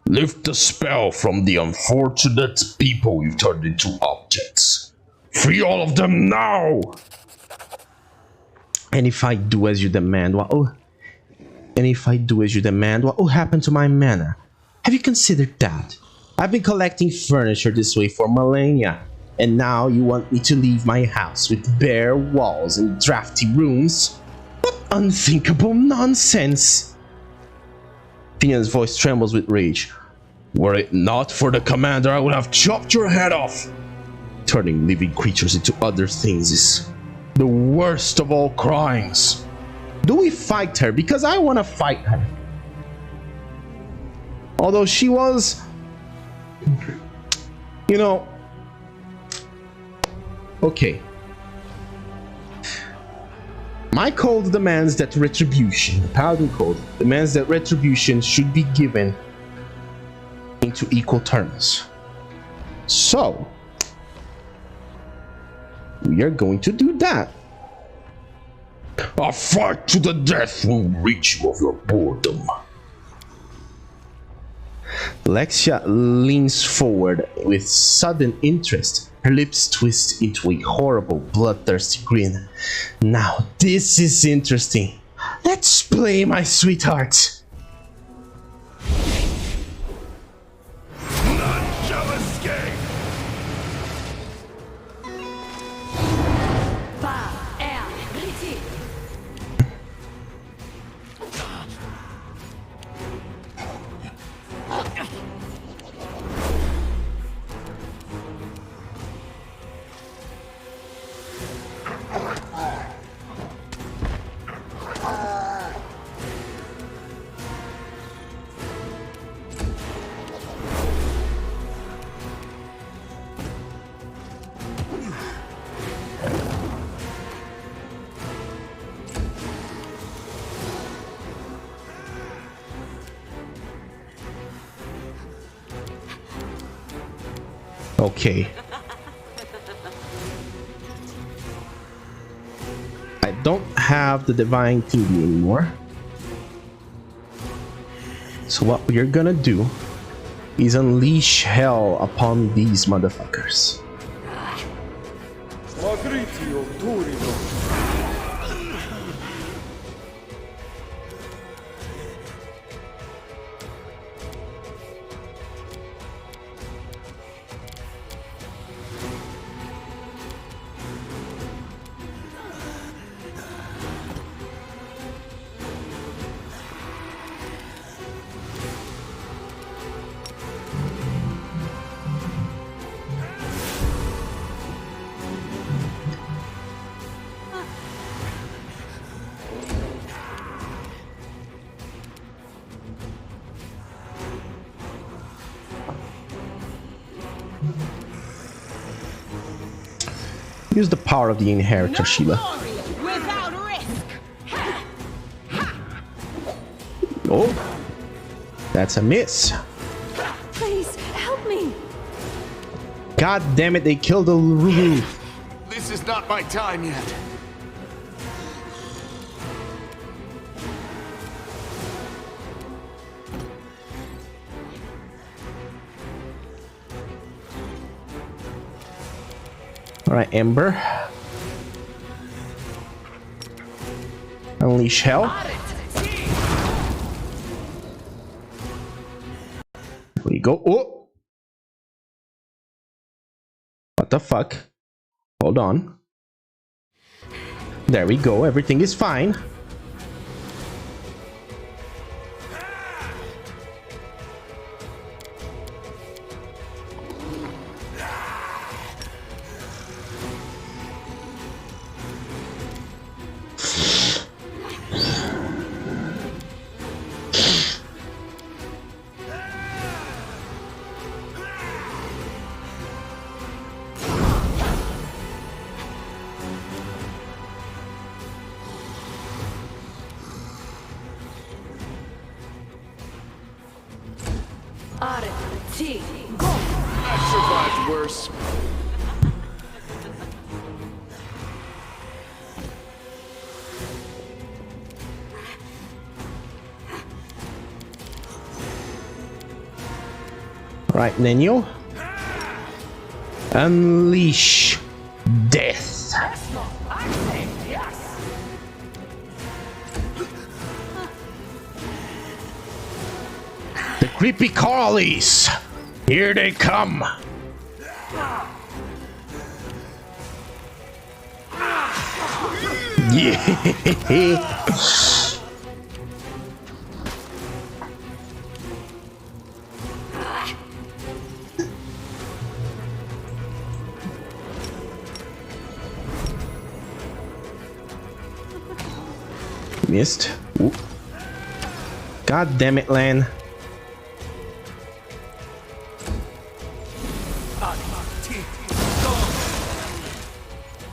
Lift the spell from the unfortunate people you've turned into objects. Free all of them now! And if I do as you demand, what will happen to my mana? Have you considered that? I've been collecting furniture this way for millennia, and now you want me to leave my house with bare walls and drafty rooms? What unthinkable nonsense! Fion's voice trembles with rage. Were it not for the commander, I would have chopped your head off. Turning living creatures into other things is the worst of all crimes. Do we fight her? Because I want to fight her. Although she was, you know, okay. My code demands that retribution, the Paladin Code, demands that retribution should be given into equal terms. So, we are going to do that. A fight to the death will rid you of your boredom. Vellexia leans forward with sudden interest. Her lips twist into a horrible, bloodthirsty grin. Now this is interesting. Let's play, my sweetheart. None shall escape! Okay. I don't have the Divine Thingy anymore. So what we're gonna do is unleash hell upon these motherfuckers. Magritio Turino. Use the power of the inheritor, Sheila. Without risk. Oh, that's a miss. Please, help me. God damn it, they killed the Ruru. This is not my time yet. Alright, Ember. Unleash hell. Here we go. Oh! What the fuck? Hold on. There we go. Everything is fine. I've survived worse. Right, Nenio. Unleash death. The creepy crawlies. Here they come. Yeah. Missed. Ooh. God damn it, Lan.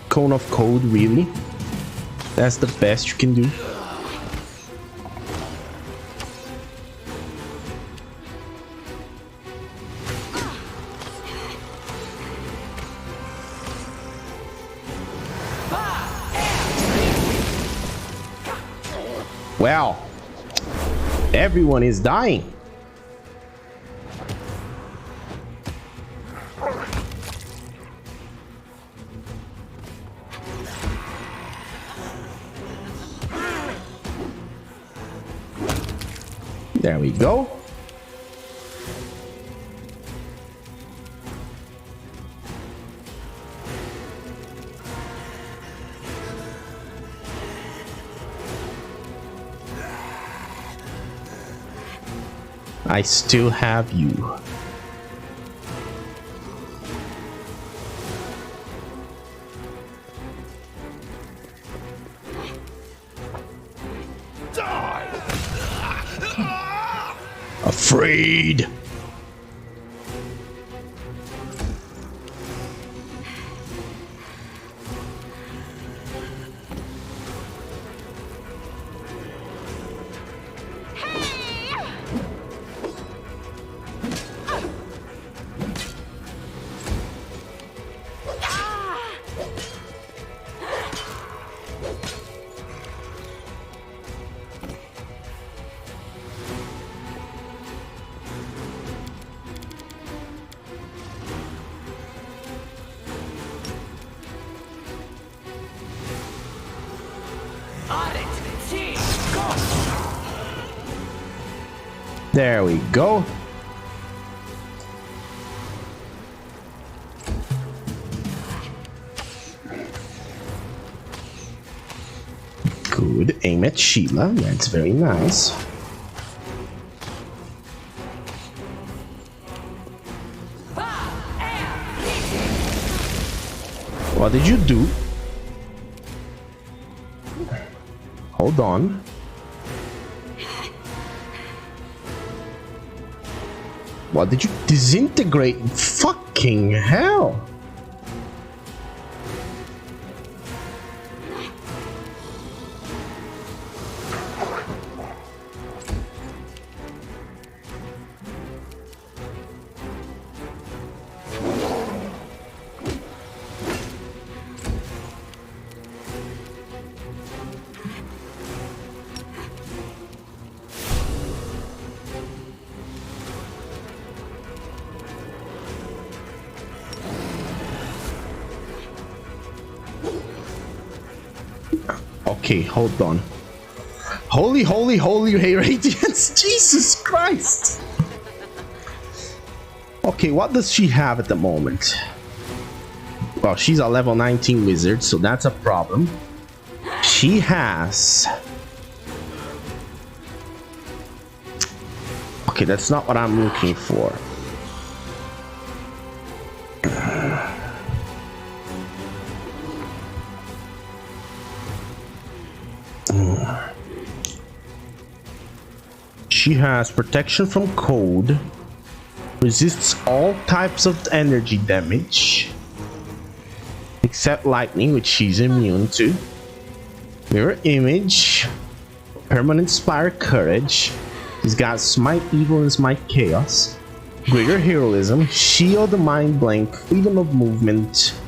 Cone of Code, really? That's the best you can do? Wow. Everyone is dying. There we go. I still have you. Afraid. There we go. Good aim at Sheila. That's very nice. What did you do? Hold on. What did you disintegrate? Fucking hell. Okay, hold on. Holy radiance! Jesus Christ! Okay, what does she have at the moment? Well, she's a level 19 wizard, so that's a problem. She has... Okay, that's not what I'm looking for. She has protection from cold, resists all types of energy damage, except lightning, which she's immune to. Mirror image, permanent inspire courage. She's got smite evil and smite chaos, greater heroism, shield, mind blank, freedom of movement,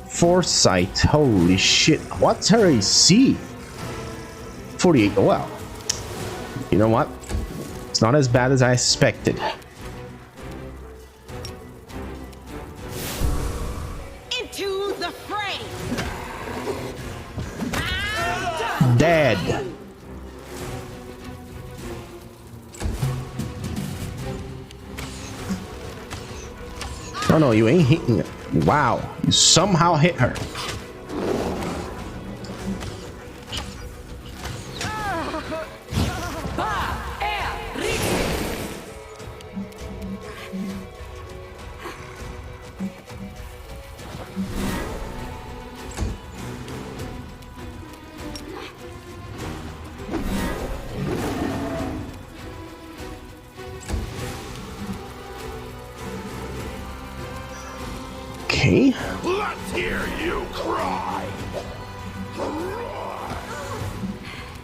foresight. Holy shit, what's her AC? 48. Oh wow. You know what? It's not as bad as I expected. Into the fray. Dead. Oh no, you ain't hitting it. Wow, you somehow hit her. Okay. Let's hear you cry.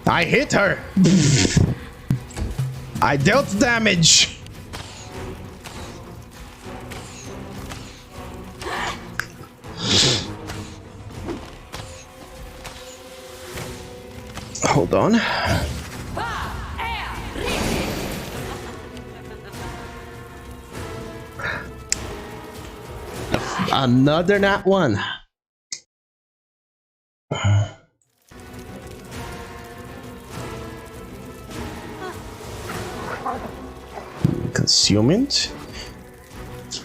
I hit her. I dealt damage. Hold on. Another nat one. Concealment.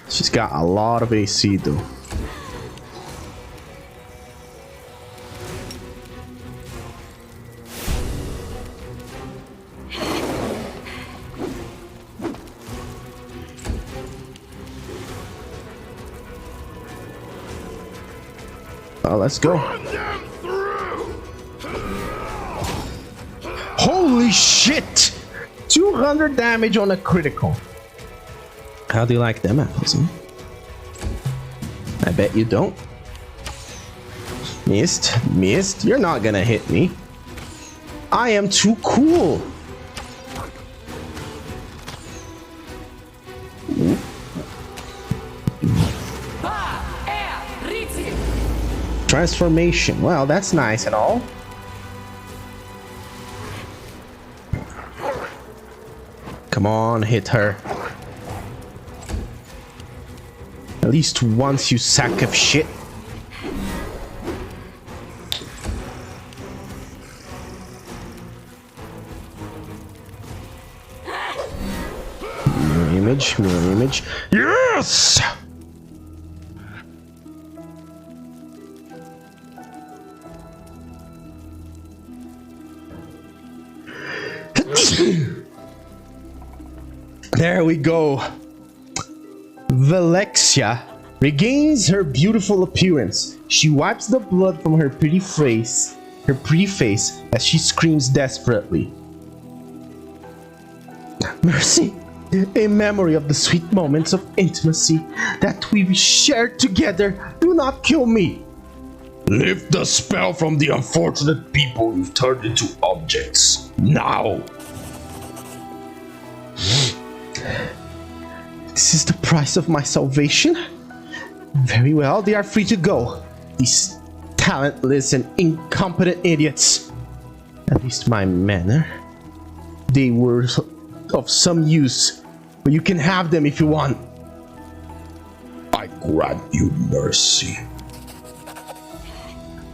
She's got a lot of AC though. Let's go. Holy shit! 200 damage on a critical. How do you like them apples, huh? I bet you don't. Missed. You're not gonna hit me. I am too cool. Transformation. Well, that's nice and all. Come on, hit her. At least once, you sack of shit. Mirror image. Yes! There we go. Vellexia regains her beautiful appearance. She wipes the blood from her pretty face as she screams desperately. Mercy! A memory of the sweet moments of intimacy that we've shared together. Do not kill me. Lift the spell from the unfortunate people you've turned into objects. Now! This is the price of my salvation? Very well, they are free to go. These talentless and incompetent idiots. At least my men. They were of some use. But you can have them if you want. I grant you mercy.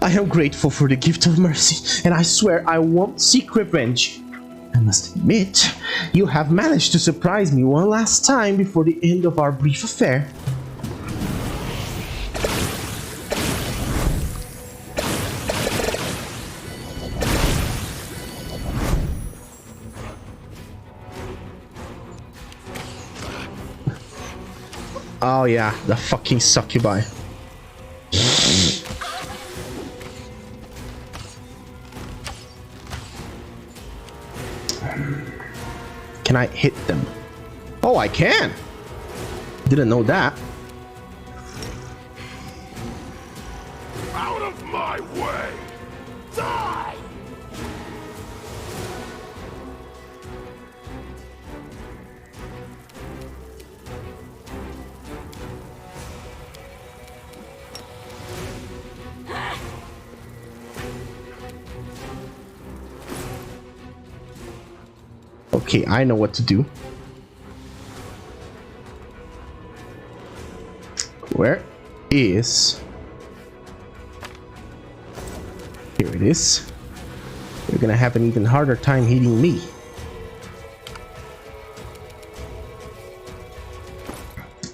I am grateful for the gift of mercy, and I swear I won't seek revenge. I must admit, you have managed to surprise me one last time before the end of our brief affair. Oh yeah, the fucking succubi. Can I hit them? Oh, I can! Didn't know that. Out of my way! Die! Okay, I know what to do. Where is... Here it is. You're gonna have an even harder time hitting me.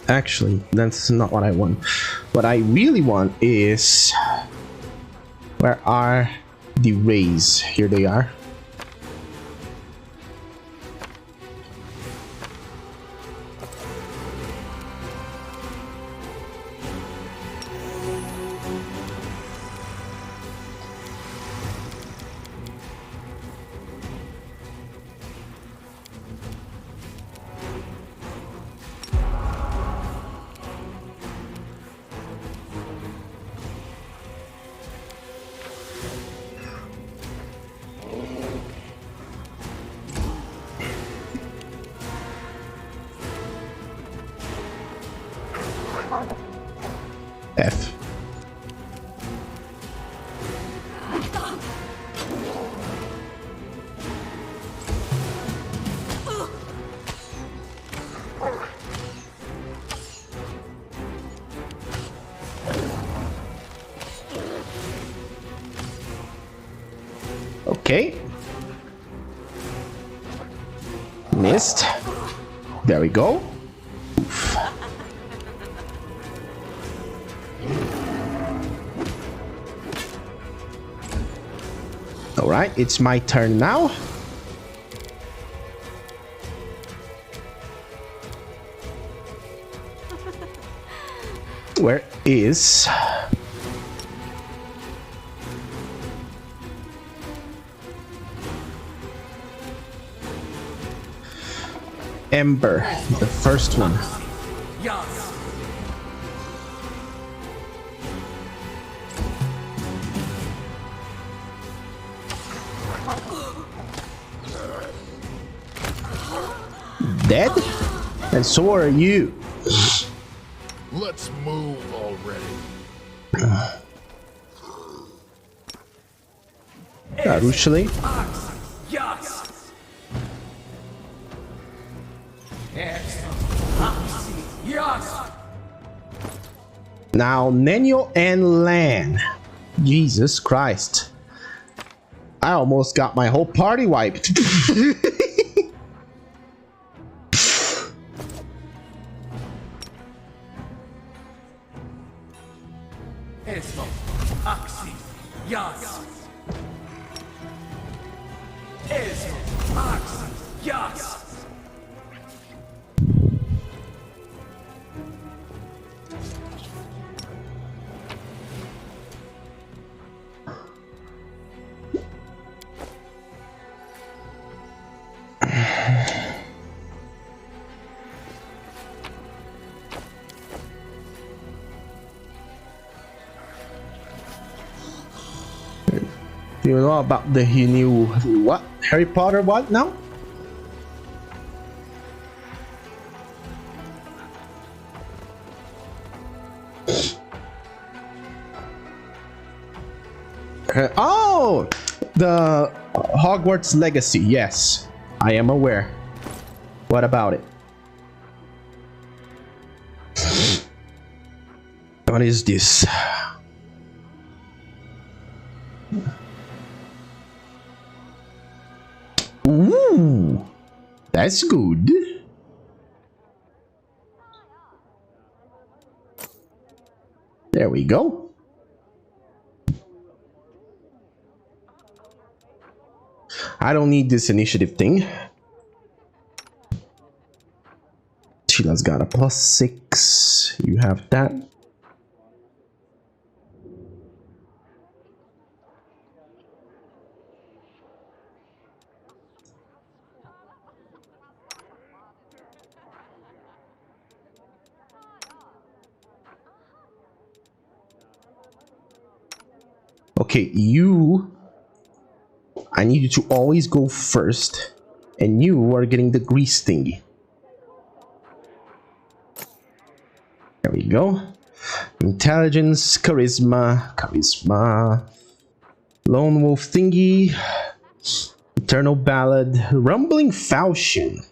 Actually, that's not what I want. What I really want is... Where are the rays? Here they are. F. Okay. Missed. There we go. Oof. All right, it's my turn now. Where is... Ember, the first one. Dead? And so are you. Let's move already. Usually. Now, Nenio and Lan. Jesus Christ. I almost got my whole party wiped. Do you know about the new what? Harry Potter what now? Oh! The Hogwarts Legacy, yes. I am aware. What about it? What is this? Ooh, that's good. There we go. I don't need this initiative thing. Sheila's got a +6. You have that. Okay, I need you to always go first, and you are getting the grease thingy. There we go. Intelligence, charisma, lone wolf thingy, eternal ballad, rumbling falchion.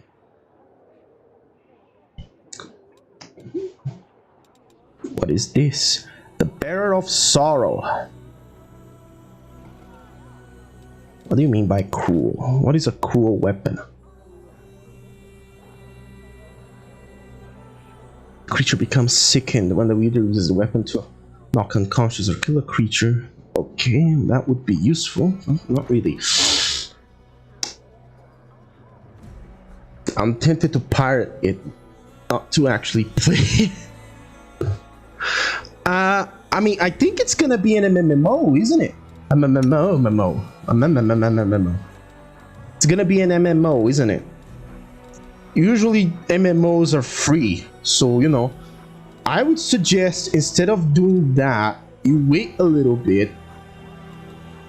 What is this? The bearer of sorrow. What do you mean by cruel? What is a cruel weapon? Creature becomes sickened when the wielder uses the weapon to knock unconscious or kill a creature. Okay, that would be useful. Not really. I'm tempted to pirate it, not to actually play. I mean, I think it's gonna be an MMO, isn't it? A MMO. It's gonna be an MMO, isn't it? Usually MMOs are free, so you know, I would suggest instead of doing that, you wait a little bit,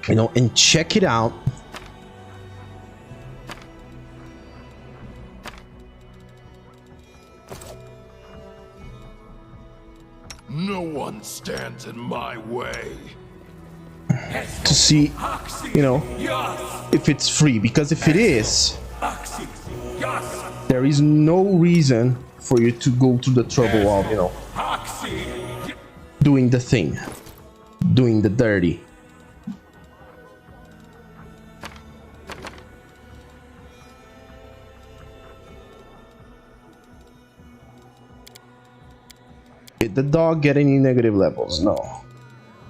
you know, and check it out. No one stands in my way. To see, you know, if it's free, because if it is, there is no reason for you to go to the trouble of, you know, doing the thing, doing the dirty. Did the dog get any negative levels? No.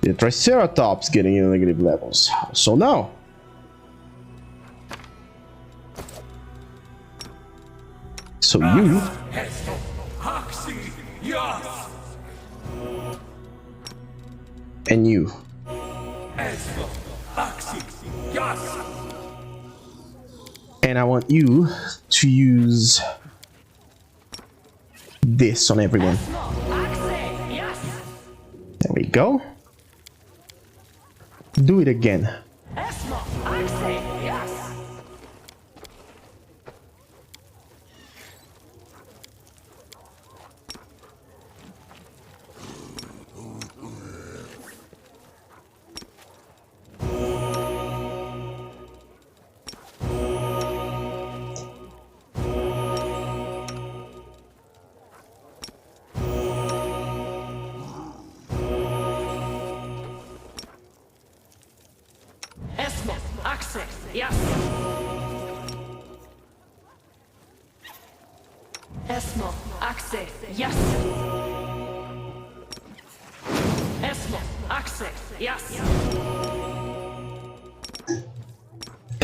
Did Triceratops get any negative levels? So no. So you and you. And I want you to use this on everyone. There we go. Do it again.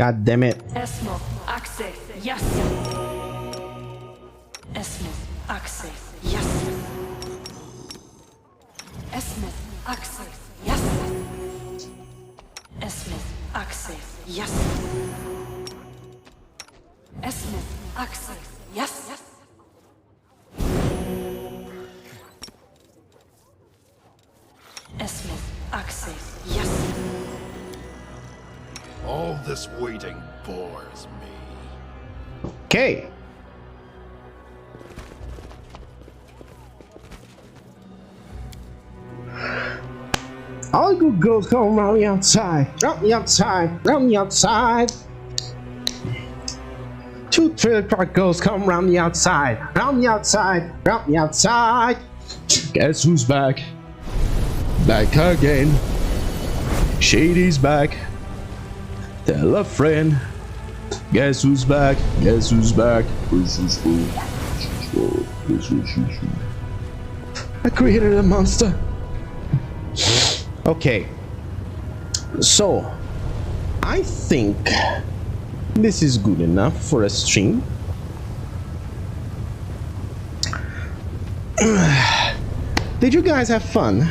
God damn it. Esmo, Axe, yes. Esmo, Axe, yes. Esmo, Axe, yes. Esmo, Axe, yes. Esmo, Axe, yes. Esmo, Axe, yes. this waiting bores me. Okay. All good girls come round the outside, round the outside, round the outside. 2 trailer park girls come round the outside, round the outside, round the outside. Guess who's back? Back again. Shady's back. Tell a friend. Guess who's back? Guess who's back? I created a monster. Okay. So, I think this is good enough for a stream. Did you guys have fun?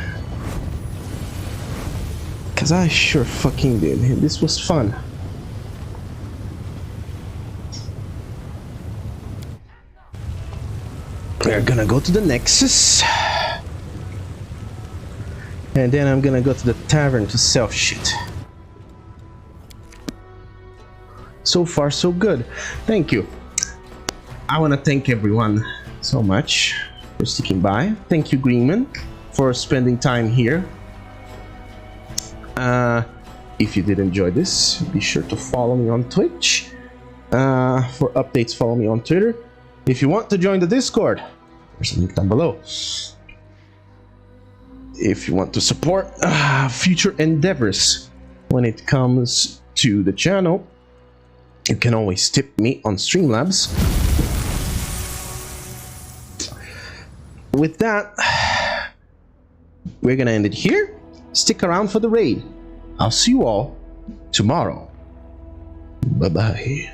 Cause I sure fucking did. This was fun. We're gonna go to the Nexus. And then I'm gonna go to the tavern to sell shit. So far so good. Thank you. I wanna thank everyone so much for sticking by. Thank you, Greenman, for spending time here. If you did enjoy this, be sure to follow me on Twitch. For updates, follow me on Twitter. If you want to join the Discord, there's a link down below. If you want to support future endeavors when it comes to the channel, you can always tip me on Streamlabs. With that, we're gonna end it here. Stick around for the raid. I'll see you all tomorrow. Bye-bye.